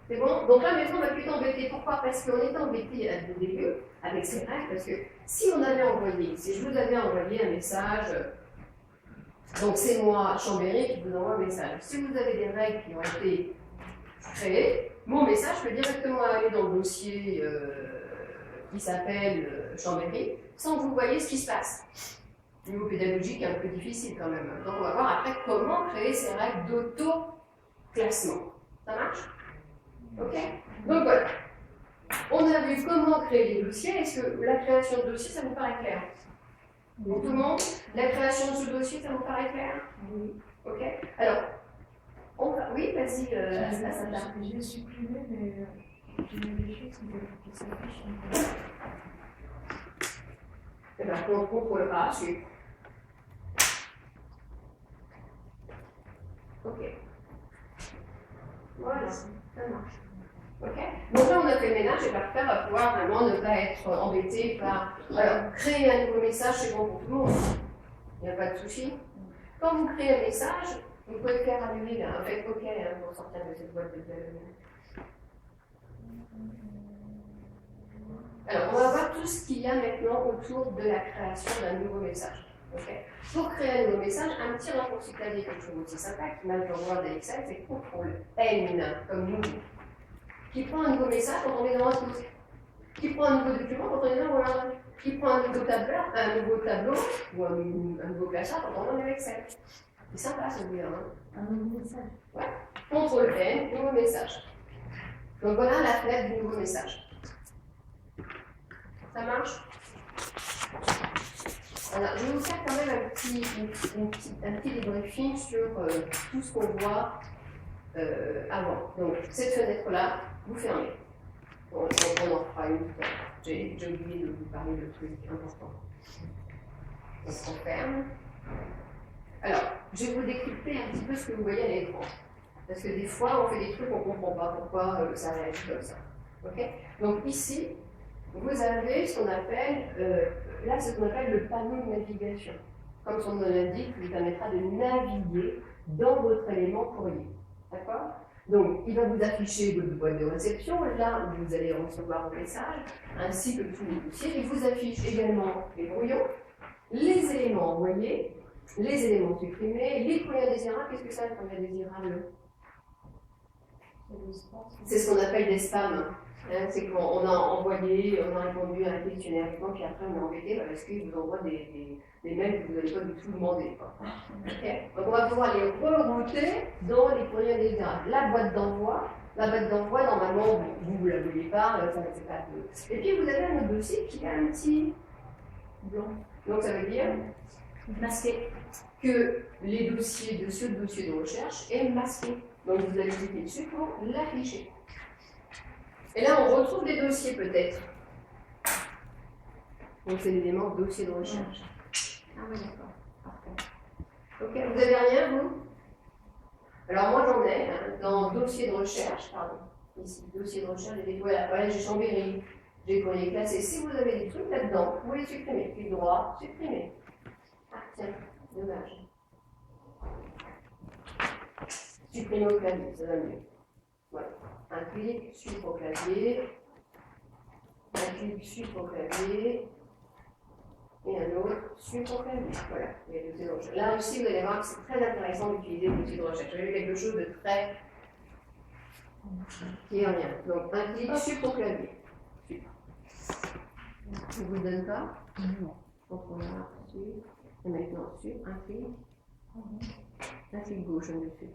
C'est bon? Donc là, maintenant, on va plus t'embêter. Pourquoi? Parce qu'on était embêté au début avec ces règles, parce que si on avait envoyé, si je vous avais envoyé un message, donc c'est moi, Chambéry, qui vous envoie un message. Si vous avez des règles qui ont été créées, mon message peut directement aller dans le dossier qui s'appelle Chambéry, sans que vous voyez ce qui se passe. niveau pédagogique est un peu difficile quand même. Donc on va voir après comment créer ces règles d'auto-classement. Ça marche? Ok? Donc voilà. On a vu comment créer les dossiers. Est-ce que la création de dossier, ça vous paraît clair? Pour tout le monde, la création de ce dossier, ça vous paraît clair? Oui. Ok? Alors, on va... Oui, vas-y, Asada. J'ai supprimé, mais j'ai mis des choses qui s'affichent. Et bien, on contrôle A, suivre. Ok. Voilà, ça marche. Ok. Donc là, on a fait le ménage et après, on va pouvoir vraiment ne pas être embêté par. Alors, créer un nouveau message, c'est bon pour tout le monde. Il n'y a pas de souci. Quand vous créez un message, vous pouvez le faire annuler là. Faites OK pour sortir de cette boîte de dialogue. Alors, on va voir tout ce qu'il y a maintenant autour de la création d'un nouveau message. Okay. Pour créer un nouveau message, un petit raccourci clavier, quelque chose aussi sympa, qui marche dans Word et Excel, c'est CTRL-N, comme nous, qui prend un nouveau message quand on est dans un dossier, qui prend un nouveau document quand on est dans Word, qui prend un nouveau tableau ou un nouveau classeur quand on est dans Excel. C'est sympa celui-là. Hein. Un nouveau message. Ouais. CTRL-N, nouveau message. Donc voilà la fenêtre du nouveau message. Ça marche? Alors, je vais vous faire quand même un petit débriefing sur tout ce qu'on voit avant. Donc, cette fenêtre-là, vous fermez. On en fera une tout à l'heure. J'ai oublié de vous parler de trucs importants. Donc, on ferme. Alors, je vais vous décrypter un petit peu ce que vous voyez à l'écran. Parce que des fois, on fait des trucs qu'on ne comprend pas pourquoi ça réagit comme ça. Okay. Donc, ici, vous avez ce qu'on appelle, ce qu'on appelle le panneau de navigation. Comme son nom l'indique, il vous permettra de naviguer dans votre élément courrier. D'accord? Donc, il va vous afficher votre boîte de réception, là où vous allez recevoir vos messages, ainsi que tous les dossiers. Il vous affiche également les brouillons, les éléments envoyés, les éléments supprimés, les courriers indésirables. Qu'est-ce que c'est un courrier indésirable? C'est ce qu'on appelle des spams. C'est qu'on a envoyé, on a répondu à un questionnaire, puis après on est embêté parce qu'ils vous envoient des mails que vous n'avez pas du tout demandé. Okay. Donc on va pouvoir les rerouter dans les courriers indésirables. La boîte d'envoi, normalement, vous ne la voyez pas, ça ne fait pas de. Et puis vous avez un autre dossier qui a un petit blanc. Donc ça veut dire masqué. Que les dossiers de ce dossier de recherche est masqué. Donc vous allez cliquer dessus pour l'afficher. Et là, on retrouve des dossiers peut-être. Donc c'est l'élément dossier de recherche. Ah oui, d'accord. Parfait. Ok, vous n'avez rien, vous? Alors moi j'en ai, dans dossier de recherche, pardon. Ici, dossier de recherche, voilà, j'ai Chambéry, j'ai courrier classé. Si vous avez des trucs là-dedans, vous les supprimez. Clic droit, supprimer. Ah tiens, dommage. Supprimer au clavier, ça va mieux. Voilà. Un clic, suivre au clavier. Un clic, suivre au clavier. Et un autre, suivre au clavier. Voilà. Il y a dossier de recherche. Là aussi, vous allez voir que c'est très intéressant d'utiliser le dossier de recherche. J'ai quelque chose de très. qui est rien. Donc, un clic, suivre au clavier. Super. Je ne vous le donne pas? Non. Donc, on va suivre. Et maintenant, suivre. Un clic. Un clic gauche en dessus.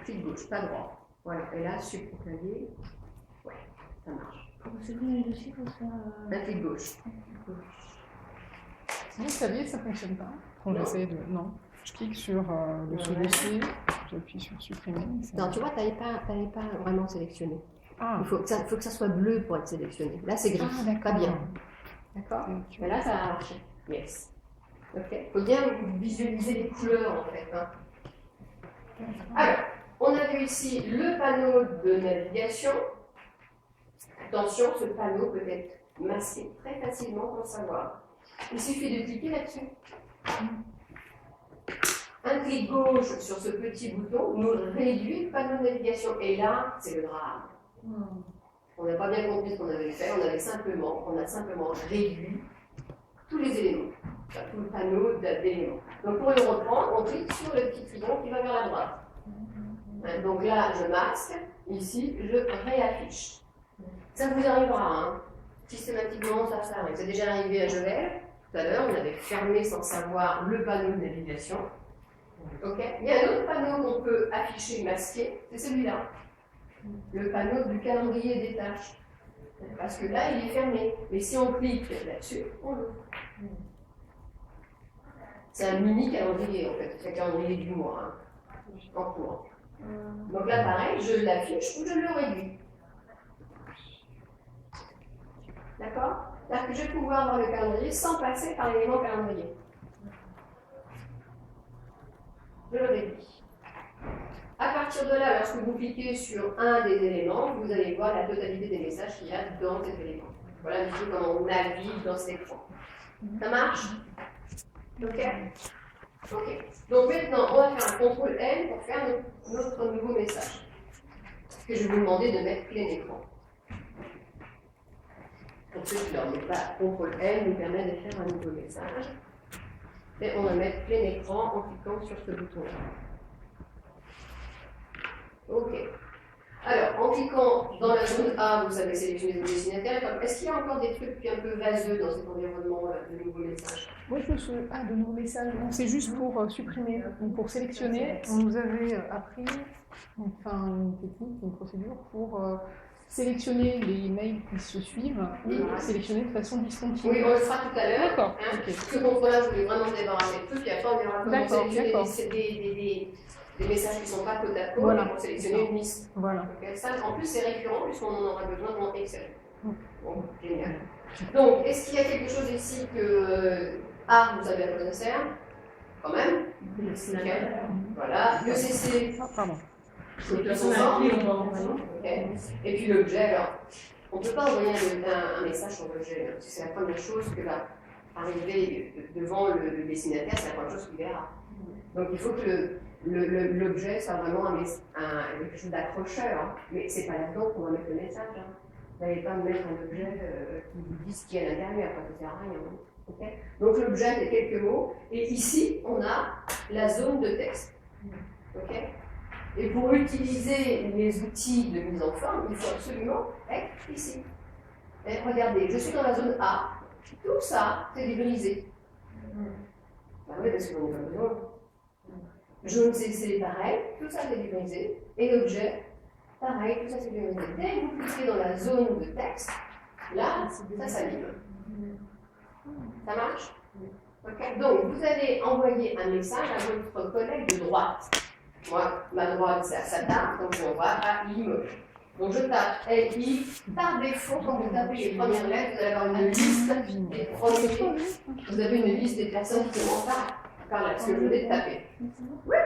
Clic gauche, pas droit. Voilà, et là, suivre au clavier. Ouais, ça marche. Pour supprimer le dossier, il faut faire. Un clic gauche. Sinon, le clavier, ça ne fonctionne pas. Quand Non. j'essaie de. Non. Je clique sur le sous-dossier, j'appuie sur supprimer. Non, tu vois, tu n'avais pas vraiment sélectionné. Ah, Il faut que ça soit bleu pour être sélectionné. Là, c'est gris. d'accord. Pas bien. D'accord? Mais là, ça a marché. Yes. Ok. Il faut bien visualiser les couleurs, en fait. Hein. Alors, on a vu ici le panneau de navigation. Attention, ce panneau peut être masqué très facilement pour le savoir. Il suffit de cliquer là-dessus. Un clic gauche sur ce petit bouton nous réduit le panneau de navigation. Et là, c'est le drame. On n'a pas bien compris ce qu'on avait fait. On a simplement réduit tous les éléments. Enfin, tout le panneau d'éléments. Donc pour le reprendre, on clique sur le petit triangle qui va vers la droite. Donc là, je masque. Ici, je réaffiche. Ça vous arrivera, hein. Systématiquement, ça arrive. C'est déjà arrivé à Joël. tout à l'heure, on avait fermé sans savoir le panneau de navigation. Ok. Il y a un autre panneau qu'on peut afficher masqué, c'est celui-là. Le panneau du calendrier des tâches. Parce que là, il est fermé. Mais si on clique là-dessus, on l'ouvre. C'est un mini calendrier en fait, c'est un calendrier du mois, hein, en cours. Donc là, pareil, je l'affiche ou je le réduis. D'accord? C'est-à-dire que je vais pouvoir avoir le calendrier sans passer par l'élément calendrier. Je le réduis. À partir de là, lorsque vous cliquez sur un des éléments, vous allez voir la totalité des messages qu'il y a dans cet élément. Voilà un petit peu comment on navigue dans cet écran. Ça marche? Ok. Ok. Donc maintenant, on va faire un CTRL N pour faire notre nouveau message. Que je vais vous demander de mettre plein écran. Pour ceux qui ne leur mettent pas, CTRL N nous permet de faire un nouveau message. Et on va mettre plein écran en cliquant sur ce bouton-là. Ok. Alors, en cliquant dans la zone A, vous avez sélectionné vos destinataires. Est-ce qu'il y a encore des trucs un peu vaseux dans cet environnement de nouveaux messages? Moi, je me suis... Ah, de nouveaux messages. Non, c'est juste pour supprimer. Donc, pour sélectionner, on nous avait appris enfin, une technique, une procédure pour sélectionner les mails qui se suivent et sélectionner de façon discontinue. Oui, on le fera tout à l'heure. D'accord. Hein, Okay. Ce contrôle-là, je voulais vraiment débarrasser de tout, puis après, on verra comment sélectionner des messages qui ne sont pas côte à côte, voilà. Pour sélectionner une liste. Voilà. Okay. Ça, en plus, c'est récurrent, puisqu'on en aura besoin dans Excel. Bon, génial. Donc, est-ce qu'il y a quelque chose ici que vous savez à quoi ça sert? Quand même. Okay. Voilà. Le CC. Ah, pardon. Okay. Et puis l'objet, alors, on ne peut pas envoyer un message sur l'objet. C'est la première chose que va arriver devant le destinataire, c'est la première chose qu'il verra. Donc il faut que l'objet soit vraiment quelque chose d'accrocheur, mais c'est pas là-dedans qu'on va mettre le message. Hein. Vous n'allez pas mettre un objet qui vous dit ce qu'il y a à l'intérieur, ça ne sert à rien. Okay. Donc l'objet, c'est quelques mots, et ici, on a la zone de texte. Okay. Et pour utiliser les outils de mise en forme, il faut absolument être ici. Et regardez, je suis dans la zone A. Tout ça, c'est du brisé. Ben oui, parce qu'on n'a pas besoin. Jaune CC, pareil, tout ça c'est du brisé. Et l'objet, pareil, tout ça c'est du brisé. Dès que vous cliquez dans la zone de texte, là, ça s'allume. Ça marche? Okay. Donc, vous allez envoyer un message à votre collègue de droite. Moi, ma droite, c'est à Satan, donc on va à Limoges. Donc je tape LI. Par défaut, quand vous tapez les premières lettres, vous allez avoir une liste des premiers. Vous avez une liste des personnes qui commencent par là, ce que je venais de taper. Oui.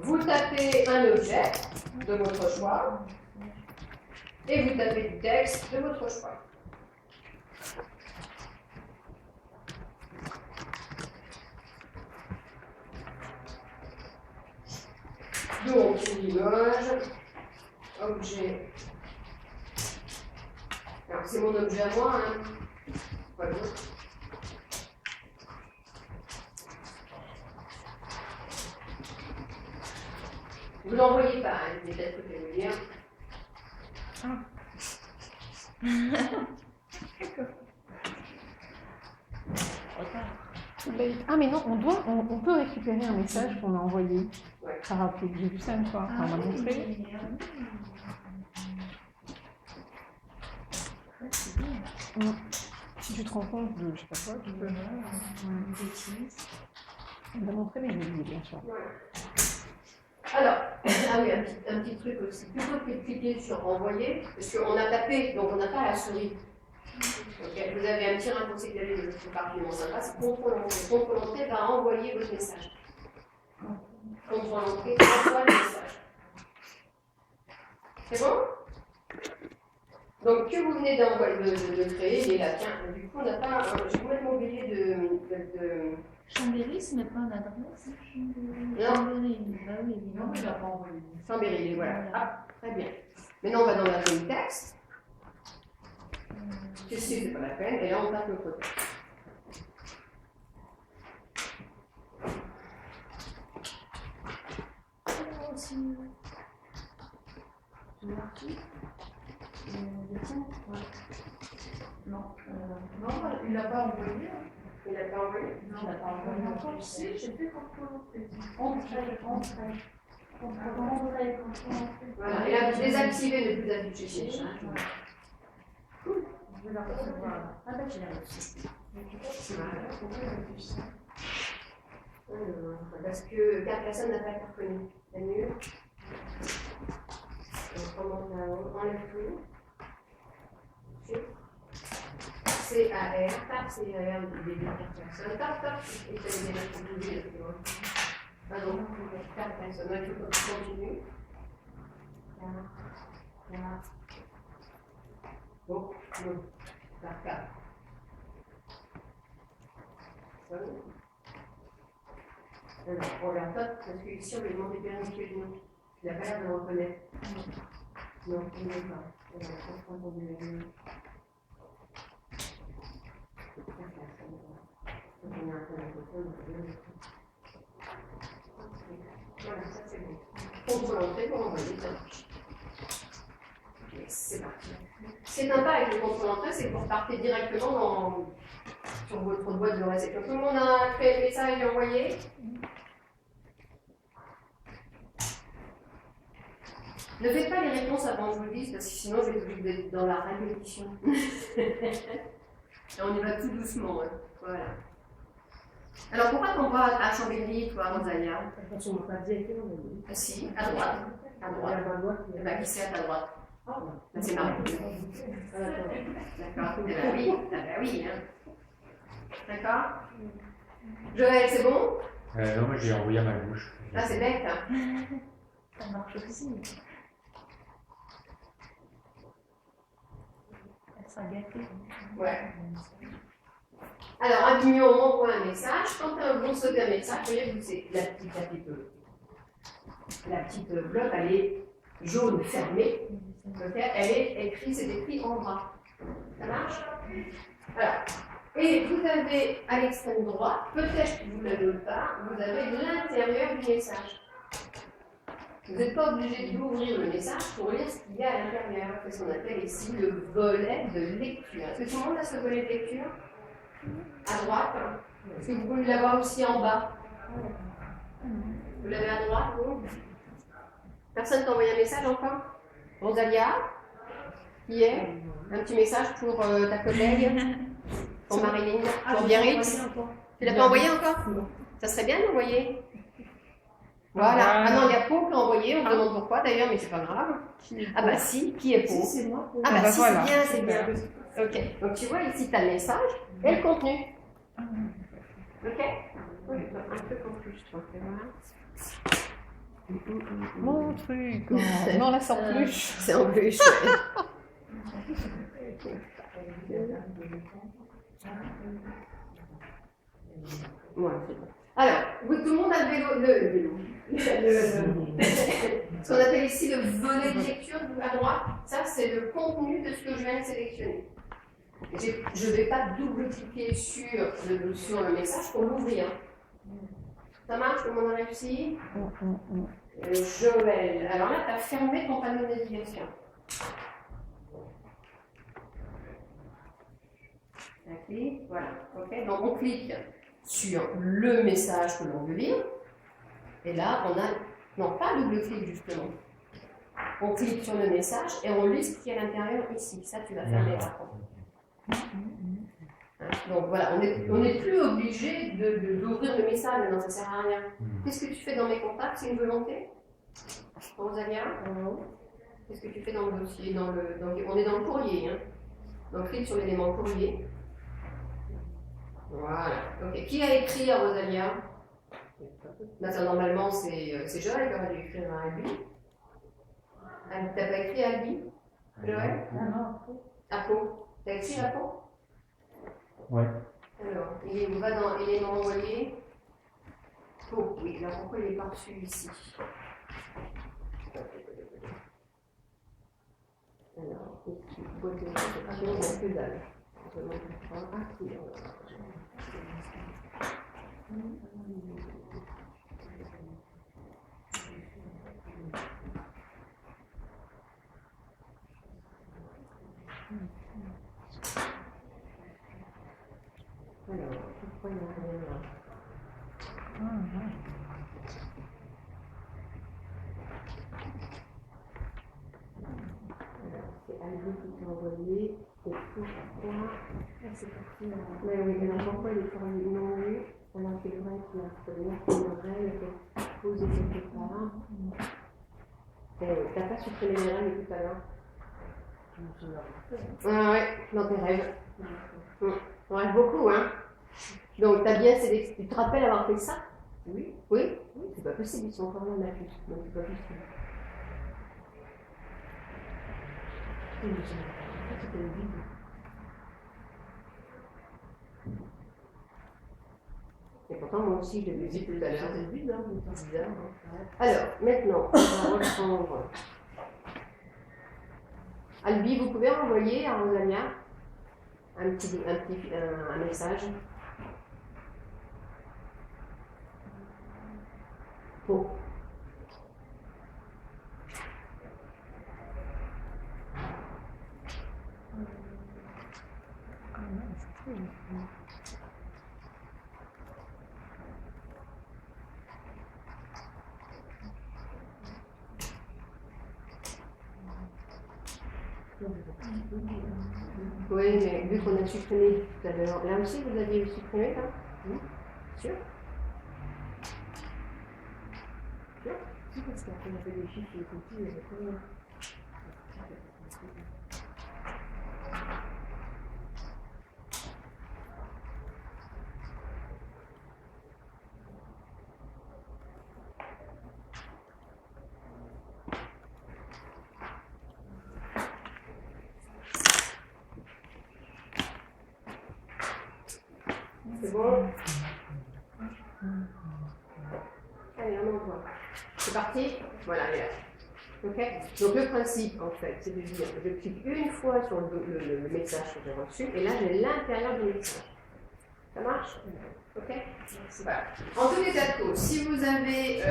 Vous tapez un objet de votre choix et vous tapez du texte de votre choix. Donc, Limoges, objet. Alors, c'est mon objet à moi, hein. Pas d'autre. Vous l'envoyez pas, hein, peut-être que je vais vous dire. Ah mais non, on peut récupérer un message qu'on a envoyé par appel. J'ai vu ça une fois, on m'a montré. Si tu te rends compte de, je sais pas quoi, tu peux. On m'a montré, mais j'ai oublié bien sûr. Alors, ah oui, un petit truc aussi. Plutôt que de cliquer sur envoyer, parce qu'on a tapé, donc on n'a pas la souris. Okay. Vous avez un petit raccourci que vous avez particulièrement sympa, c'est CTRL-Entrée. CTRL-Entrée va envoyer votre message. CTRL-Entrée envoie le message. C'est bon? Donc, que vous venez de créer, il est là. Tiens, du coup, on n'a pas. J'ai complètement oublié Chambéry, ce n'est pas une adresse. Non. Chambéry, bah oui, évidemment. Non, il n'a pas envoyé. Chambéry, voilà. Voilà. Ah, très bien. Maintenant, on va dans la zone texte. Tu sais, c'est pas la peine. Et là, on tape notre texte. Alors, aussi, un article. Le tien, ouais. Non. Non, il n'a pas envoyé. Hein. Il n'a pas envoyé. Non, il n'a pas envoyé. Encore, si, j'ai fait Voilà. Et là, désactiver, ne plus afficher. Je vais la recevoir. Ah ben, je l'ai reçue. Parce que 4 personnes n'a pas été reconnues. C'est mieux. On remonte là-haut, on enlève tout. C-A-R, tape C-A-R, des 4 personnes. Tape, et ça les a déjà pardon, 4 personnes. Là, il faut qu'on continue. Là. Oh, non. Par 4. Alors, on regarde pas, parce qu'ici, on lui demande de vérifier le nom. Il n'a pas l'air de le reconnaître. Non, il n'est pas. On va prendre du nom. Voilà, ça c'est bon. Contrôle entrée pour envoyer, ça marche. Ok, c'est parti. Ce qui est sympa avec le contrôle entrée, c'est que vous repartez directement sur votre boîte de réception. Tout le monde a créé le message et envoyé. Ne faites pas les réponses avant que je vous le dise, parce que sinon je vais être obligée d'être dans la répétition. Et on y va tout doucement. Hein. Voilà. Alors pourquoi on va à Chambéry, toi, Rosalia? Attention, on va pas directement. Ah, si, à droite. À droite. Eh ben, qui c'est à ta droite? Là, c'est Marie. D'accord. Eh ben oui. Ah ben oui. Hein. D'accord. Joël, c'est bon? Non, moi j'ai envoyé à ma gauche. Ah, c'est bête. Hein. Ça marche aussi. Elle sera gâtée. Ouais. Alors, Avignon, on envoie un message. Quand on reçoit un message, vous voyez, c'est la petite bloc, elle est jaune fermée. Okay. Elle est écrite, c'est écrit en bas. Ça marche? Voilà. Et vous avez à l'extrême droite, peut-être que vous ne l'avez pas, vous avez l'intérieur du message. Vous n'êtes pas obligé d'ouvrir le message pour lire ce qu'il y a à l'intérieur. C'est ce qu'on appelle ici le volet de lecture. Est-ce que tout le monde a ce volet de lecture? À droite. Est-ce que vous pouvez l'avoir aussi en bas? Vous l'avez à droite, vous? Personne t'a envoyé un message encore? Rosalia? Qui est? Un petit message pour ta collègue? Pour Marilyn? Pour Biarritz? Tu l'as pas envoyé encore? Ça serait bien de l'envoyer. Voilà. Ah non, il y a Pau qui a envoyé, on se demande pourquoi d'ailleurs, mais c'est pas grave. Ah bah si, qui est Pau? C'est moi. Ah bah si, voilà. c'est bien. Ok, donc tu vois ici, tu as le message et le contenu. Ok? Oui, un peu confus, je trouve. Voilà. Mon truc. Oh. Non, là, c'est en plus. C'est en plus. Ouais, c'est bon. Alors, tout le monde a le vélo. Ce qu'on appelle ici le volet de lecture à droite, ça c'est le contenu de ce que je viens de sélectionner. Je ne vais pas double-cliquer sur le message pour l'ouvrir. Ça marche? Tout le monde a réussi? Joël. Alors là, tu as fermé ton panneau de navigation. On clique, voilà. Okay. Donc on clique sur le message que l'on veut lire. Et là, on a, non pas double-clic justement. On clique sur le message et on lit ce qui est à l'intérieur ici. Ça, tu vas fermer après. Donc voilà, on n'est plus obligé d'ouvrir le message, maintenant ça sert à rien. Qu'est-ce que tu fais dans mes contacts? C'est une volonté? Rosalia? Qu'est-ce que tu fais dans le dossier? On est dans le courrier. Hein. Donc clique sur l'élément courrier. Voilà. Ok. Qui a écrit à Rosalia? Là, ça, normalement, c'est Joël qui aurait dû écrire à lui. T'as pas écrit à lui, Joël? À Pau. T'as écrit à Pau? Ouais. Alors, il va dans éléments envoyés. Oh, oui, alors pourquoi il n'est pas reçu ici? Alors, ici, boîte de réception, il n'y a que dalle. Je ne montre pas. Ah, si, alors, pourquoi il n'y a rien là? C'est Aldo qui t'a envoyé. Et pourquoi? C'est parti. Mais oui, mais alors pourquoi il est formé non lu? Alors c'est vrai qu'il a supprimé les règles posées quelque part. T'as pas supprimé les règles tout à l'heure? Ah ouais, dans tes rêves. On rêve beaucoup, hein? Donc t'as bien sélectionné. Tu te rappelles avoir fait ça? Oui. Oui? C'est pas possible, ils sont encore là, ma fille. Donc c'est pas possible. C'était le vide. Et pourtant, moi aussi, je l'ai dit tout à l'heure. C'est vide, hein, c'est bizarre. Alors, maintenant, on va reprendre. Albi, vous pouvez renvoyer à Rosalia un message. Bon. Oui, mais vu qu'on a supprimé tout à l'heure, là aussi vous aviez supprimé, là? Oui. Sûr? Sûr? Si, parce qu'après on a fait des chiffres de côté, il y avait combien? C'est bon? Allez, on envoie. C'est parti? Voilà, elle est là. Ok? Donc le principe, en fait, c'est de dire, je clique une fois sur le message que j'ai reçu, et là j'ai l'intérieur du message. Ça marche? Ok? Voilà. En tout état de cause, si vous avez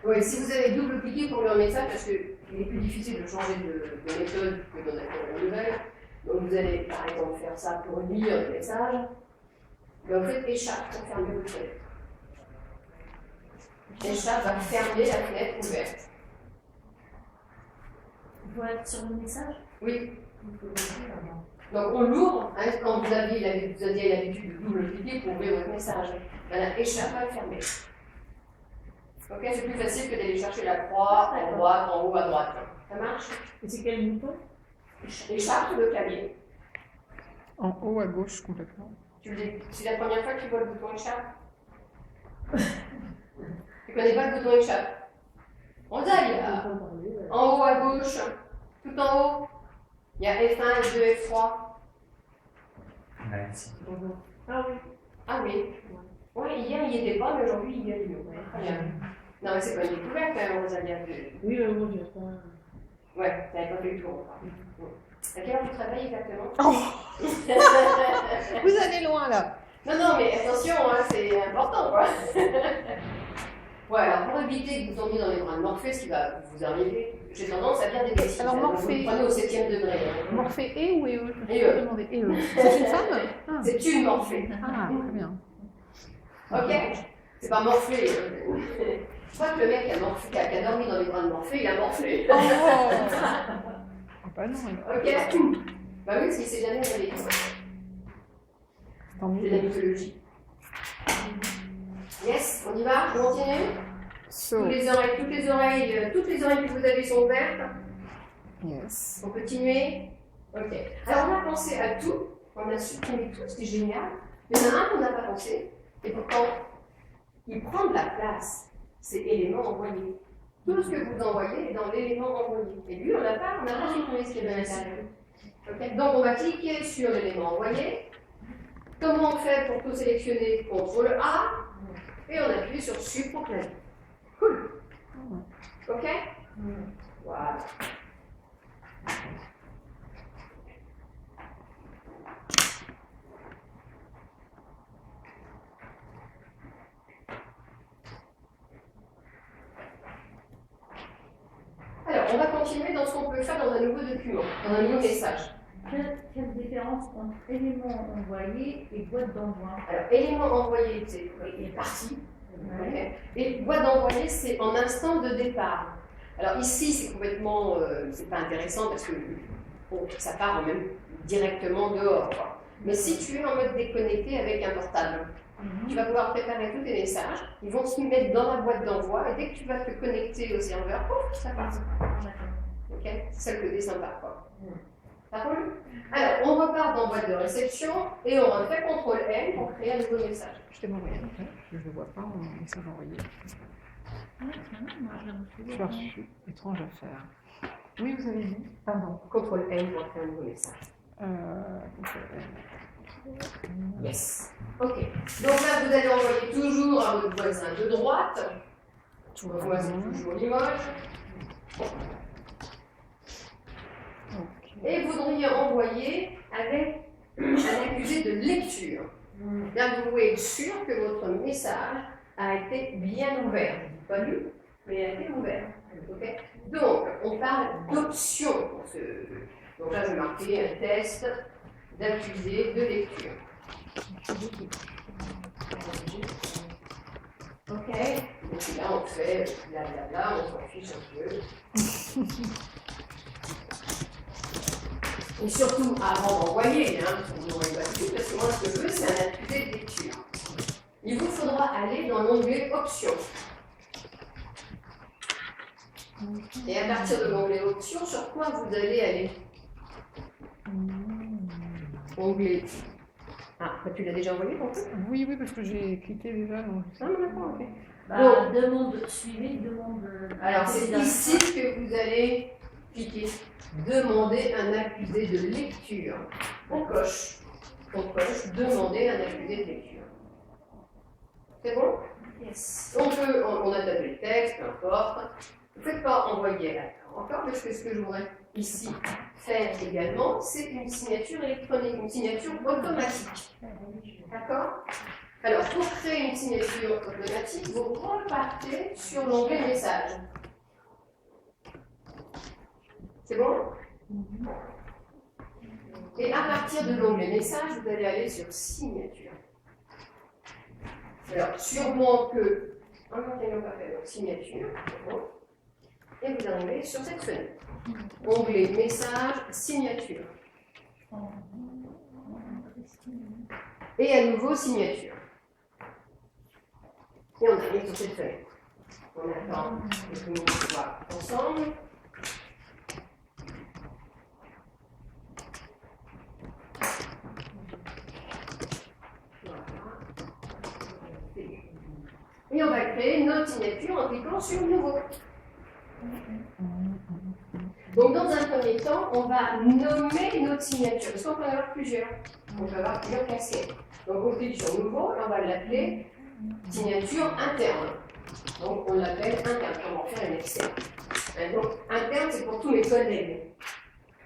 oui, si vous avez double-cliqué pour le message, parce qu'il est plus difficile de changer de méthode que dans la nouvelle, donc vous allez par exemple faire ça pour lire le message, mais en fait échappe pour fermer votre fenêtre. Échappe va fermer la fenêtre ouverte. Il faut être sur le message? Oui. Donc on l'ouvre, hein, quand vous aviez l'habitude de double-cliquer pour ouvrir votre message. Voilà, échappe va le fermer. Ok, c'est plus facile que d'aller chercher la croix en droite, en haut, à droite. Ça marche? Et c'est quel bouton? Échappe sur le clavier. En haut à gauche complètement. C'est la première fois que tu vois le bouton échappe? Tu connais pas le bouton échappe? On dit, en haut à gauche, tout en haut, il y a F1, F2, F3. Ouais, ici. Ah oui. Ah oui. Oui, hier il n'y était pas, mais aujourd'hui il y a eu. Très bien. Non, mais c'est pas une découverte quand même, Rosalia. Oui, mais moi je n'ai pas. Ouais, tu n'avais pas fait le tour. À quelle heure tu travailles exactement? Vous allez loin là. Non, mais attention, hein, c'est important, quoi. Ouais, alors pour éviter que vous tombiez dans les bras de Morphée, ce qui va vous arriver, j'ai tendance à bien dégager. Alors, Morphée. Vous prenez au 7e degré. Hein. Morphée et ou E? Je Et me demander. Et E. C'est une femme? Ah. C'est une Morphée. Ah, très bien. Ok? C'est pas Morphée. Je crois que le mec qui a dormi dans les bras de Morphée, il a morflé. Oh, ah bah non. Ok? Bah oui, parce qu'il s'est jamais réveillé. Tant mieux. C'est la mythologie. Yes, on y va? On continue? So, Toutes les oreilles que vous avez sont ouvertes. yes. On continuer? Ok. Alors on a pensé à tout, on a supprimé tout, c'est génial. Mais il y en a un qu'on n'a pas pensé, et pourtant, il prend de la place. C'est élément envoyé. Tout ce que vous envoyez est dans l'élément envoyé. Et lui, on n'a pas supprimé ce qui est à l'intérieur. Okay. Donc on va cliquer sur l'élément envoyé. Comment on fait pour tout sélectionner? CTRL A et on appuie sur Sup pour clavier. Cool. Ok? Voilà. Alors, on va continuer dans ce qu'on peut faire dans un nouveau document, dans un nouveau message. Quelle différence entre éléments envoyés et boîte d'envoi? Alors, élément envoyé, c'est il est parti. Okay. Et boîte d'envoyer, c'est en instant de départ. Alors ici, c'est complètement, c'est pas intéressant parce que bon, ça part même directement dehors. Quoi. Mais si tu es en mode déconnecté avec un portable, tu vas pouvoir préparer tous tes messages. Ils vont se mettre dans la boîte d'envoi et dès que tu vas te connecter au serveur, pouf, ça part. Ok, c'est ça le côté sympa, quoi. Ça roule? Alors, on repart dans boîte de réception et on refait CTRL-N pour créer un nouveau message. Je t'ai envoyé un message, je ne le vois pas en message envoyé. Je l'ai reçu. Étrange affaire. Oui, vous avez dit. Pardon. CTRL-N pour créer un nouveau message. Yes. Ok. Donc là, vous allez envoyer toujours à votre voisin de droite. Votre voisin toujours Limoges. Et vous voudriez envoyer avec un accusé de lecture. Là, vous pouvez être sûr que votre message a été bien ouvert. Pas lu, mais a été ouvert. Okay. Donc, on parle d'options pour ce. Donc là, je vais marquer un test d'accusé de lecture. Ok. Et puis là, on fait blablabla, on s'en fiche un peu. Et surtout avant d'envoyer, parce que moi ce que je veux c'est un accusé de lecture. Il vous faudra aller dans l'onglet Options. Et à partir de l'onglet Options, sur quoi vous allez aller? Onglet. Ah, tu l'as déjà envoyé ton truc? Oui, parce que j'ai cliqué déjà. Donc... Ah, d'accord, ok. Demande suivie, demande. Alors c'est ici que vous allez cliquer. Demander un accusé de lecture. On coche. Demander un accusé de lecture. C'est bon? Yes. On a tapé le texte, peu importe. Ne faites pas envoyer encore, parce que ce que je voudrais ici faire également, c'est une signature électronique, une signature automatique. D'accord? Alors, pour créer une signature automatique, vous repartez sur l'onglet Message. C'est bon? Et à partir de l'onglet Message, vous allez aller sur Signature. Alors, sûrement que. On n'a pas fait donc Signature. Bon. Et vous arrivez sur cette fenêtre. Onglet Message, Signature. Et à nouveau Signature. Et on arrive sur cette fenêtre. On attend que tout le monde soit ensemble. Et on va créer notre signature en cliquant sur Nouveau. Donc dans un premier temps, on va nommer notre signature, parce qu'on peut en avoir plusieurs. On peut avoir plusieurs casquettes. Donc on clique sur Nouveau et on va l'appeler signature interne. Donc on l'appelle interne, on va en faire une externe. Donc interne, c'est pour tous mes collègues.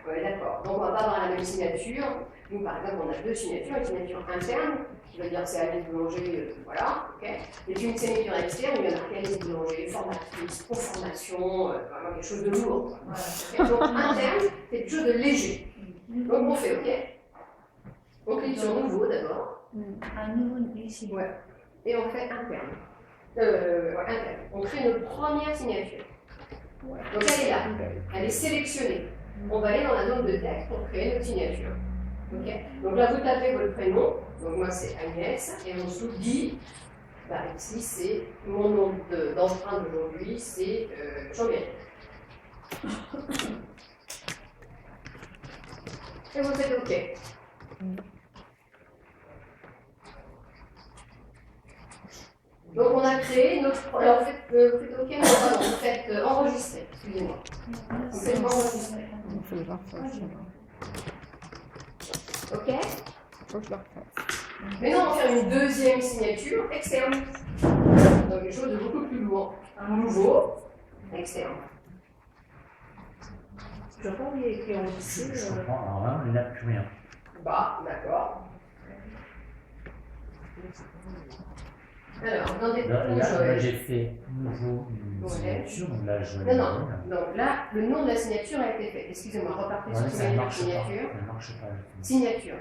Ouais, d'accord. Donc on va pas avoir la même signature. Nous par exemple, on a deux signatures, une signature interne, qui veut dire c'est Agnès Boulanger, voilà, ok. Et puis une signature externe, il y a marqué Agnès Boulanger, formatrice, conformation, vraiment quelque chose de lourd. Voilà. Donc interne, c'est quelque chose de léger. Donc on fait ok. On clique sur Nouveau d'abord. Un nouveau ici. Ouais. Et on fait interne. Interne. On crée notre première signature. Donc elle est là, elle est sélectionnée. On va aller dans la zone de texte pour créer notre signature. Okay. Donc là, vous tapez votre prénom. Donc moi, c'est Agnès. Et en dessous, dit, ici, c'est mon nom d'emprunt d'aujourd'hui, c'est Jean-Michel. Et vous faites OK. Donc on a créé notre. Alors vous faites OK, mais pardon, vous faites enregistrer. Excusez-moi. Vous faites enregistrer. On fait voir ça. Ok? Faut que je la refasse. Maintenant, on va faire une deuxième signature externe. Donc quelque chose de beaucoup plus lourd. Un nouveau, externe. Je vois pas où il y a écrit en Je lycée. comprends. Alors là, il n'y a plus rien. Bah, d'accord. Alors, dans des Là, j'ai fait nouveau une Ouais. signature, donc là, je Non. Donc là, le nom de la signature a été fait. Excusez-moi, repartez sur ça ne marche pas. signature. Ça ne marche pas. Signature.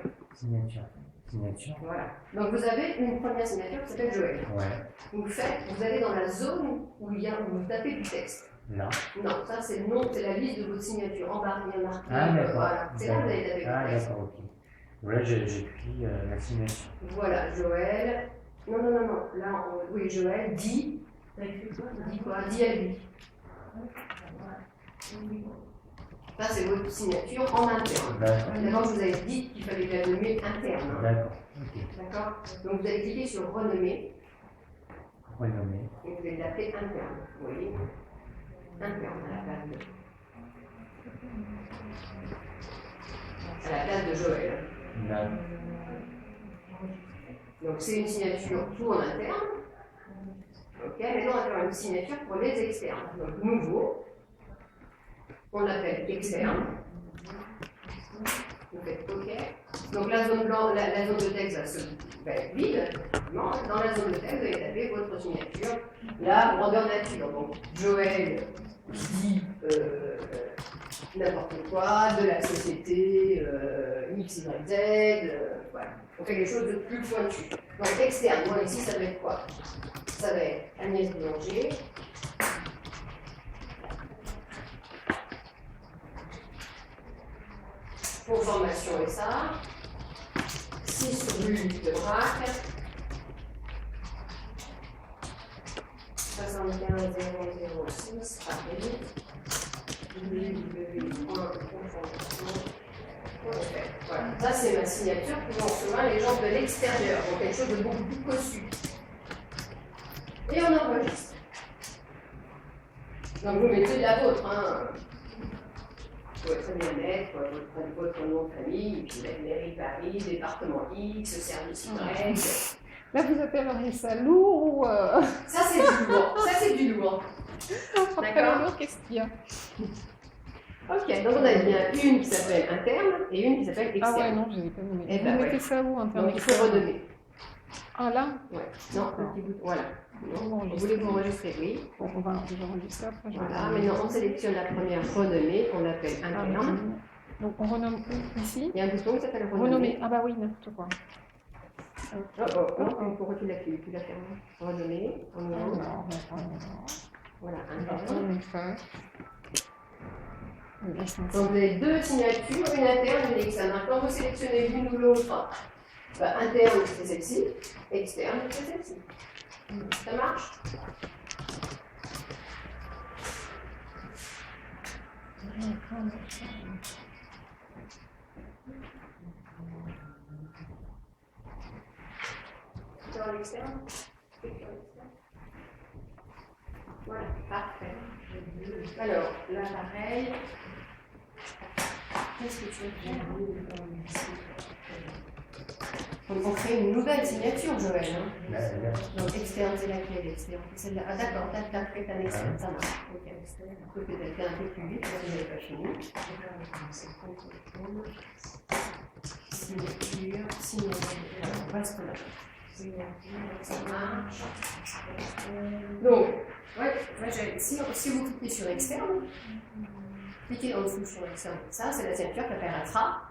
Signature. Voilà. Donc vous avez une première signature qui s'appelle Joël. Ouais. Vous allez dans la zone où vous tapez du texte. Là. Non, ça c'est le nom, c'est la liste de votre signature. En bas, bien marqué. Ah, d'accord. Voilà. C'est là que vous allez taper Ah, du texte. d'accord, ok. Voilà, j'ai pris la signature. Voilà, Joël. Non. Là, oui, Joël dit. Dit quoi? Dit à lui. Ça, c'est votre signature en interne. D'accord. D'abord, je vous avais dit qu'il fallait la nommer interne. D'accord. Ok. D'accord? Donc, vous allez cliquer sur renommer Renommé. et vous allez l'appeler interne. Vous voyez? Interne à la place de Joël. D'accord. Donc, c'est une signature tout en interne. Ok, maintenant, on va faire une signature pour les externes. Donc, nouveau. On l'appelle externe. Vous faites OK. Donc la zone blanche, la zone de texte va être vide. Dans la zone de texte, vous allez taper votre signature. La grandeur nature. Donc Joël dit n'importe quoi, de la société XYZ. Voilà. On fait quelque chose de plus pointu. Donc externe, moi ici, ça va être quoi? Ça va être Agnès Boulanger. Pour formation SA, 6 rue de Braque, 75 006 Paris, voilà, ça c'est ma signature pour recevoir les gens de l'extérieur, donc quelque chose de beaucoup plus cossu. Et on enregistre. Donc vous mettez de la vôtre, hein. Vous pouvez très bien mettre votre nom de famille, et puis la mairie Paris, département X, service Y. Là, vous appelleriez ça lourd ou. Ça, c'est du lourd. Ça, c'est du lourd. Après D'accord. le lourd, qu'est-ce qu'il y a? Ok, donc on a bien une qui s'appelle interne et une qui s'appelle externe. Ah ouais, non, je ne les ai pas nommés. Eh Vous ben, mettez ouais. ça où, interne? Donc il faut renommer. Ah là? Ouais. Non, le petit bout. Voilà. Vous voulez vous enregistrer, oui. Bon, on va enregistrer après. Voilà, maintenant on sélectionne la première renommée, on l'appelle interne. Donc on renomme où, ici? Il y a un bouton qui s'appelle renommer. Renommer. Ah bah oui, n'importe quoi. Pourquoi tu l'as fermé? Renommer, on y Non, va. non. Voilà, On interne. va faire. Donc vous avez deux signatures, une interne et une externe. Quand vous sélectionnez l'une ou l'autre, interne c'est celle-ci, externe c'est celle-ci. Ça marche? Dans l'externe? Voilà, parfait. Alors, là pareil. Qu'est-ce que tu veux faire? On crée une nouvelle signature, Joël. Hein. Donc externe, c'est laquelle externe? Celle-là. Ah d'accord, t'as fait un externe, ça marche. Ok, externe. Il faut peut-être faire un peu plus vite, parce que vous n'avez pas fini. Signature, on reste là. Ça marche. Donc, si vous cliquez sur externe, cliquez en dessous sur externe. Ça, c'est la signature qui apparaîtra.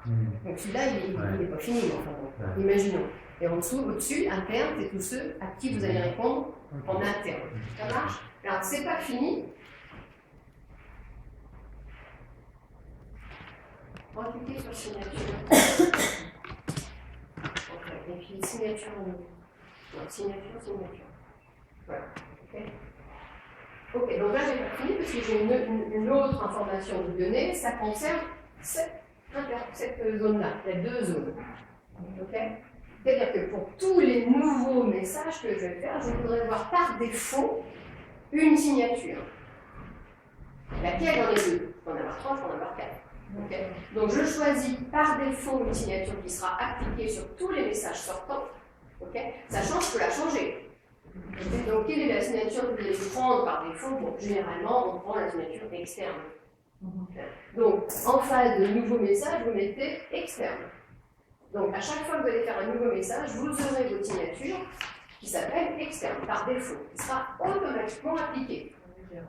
Donc celui-là, il n'est pas fini, enfin, donc, imaginons. Et en dessous, au-dessus, interne, c'est tous ceux à qui vous allez répondre en interne. Ça marche? Alors, c'est pas fini. On va cliquer sur signature. Et puis signature en haut. Donc, signature. Voilà. Ok, donc là j'ai pas fini parce que j'ai une autre information de données, ça concerne cette zone-là. Il y a deux zones. Ok? C'est-à-dire que pour tous les nouveaux messages que je vais faire, je voudrais voir par défaut une signature. Laquelle dans les deux? Il faut en avoir 3, il faut en avoir 4. Okay. Donc je choisis par défaut une signature qui sera appliquée sur tous les messages sortants, okay, sachant que je peux la changer. Okay. Donc quelle est la signature que vous allez prendre par défaut? Bon, généralement, on prend la signature externe. Donc en phase de nouveau message, vous mettez externe. Donc à chaque fois que vous allez faire un nouveau message, vous aurez votre signature qui s'appelle externe par défaut, qui sera automatiquement appliquée.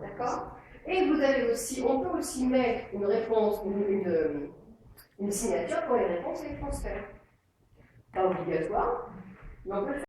D'accord? Et vous avez aussi, on peut aussi mettre une réponse, une signature pour les réponses et les transferts. Pas obligatoire, mais on peut le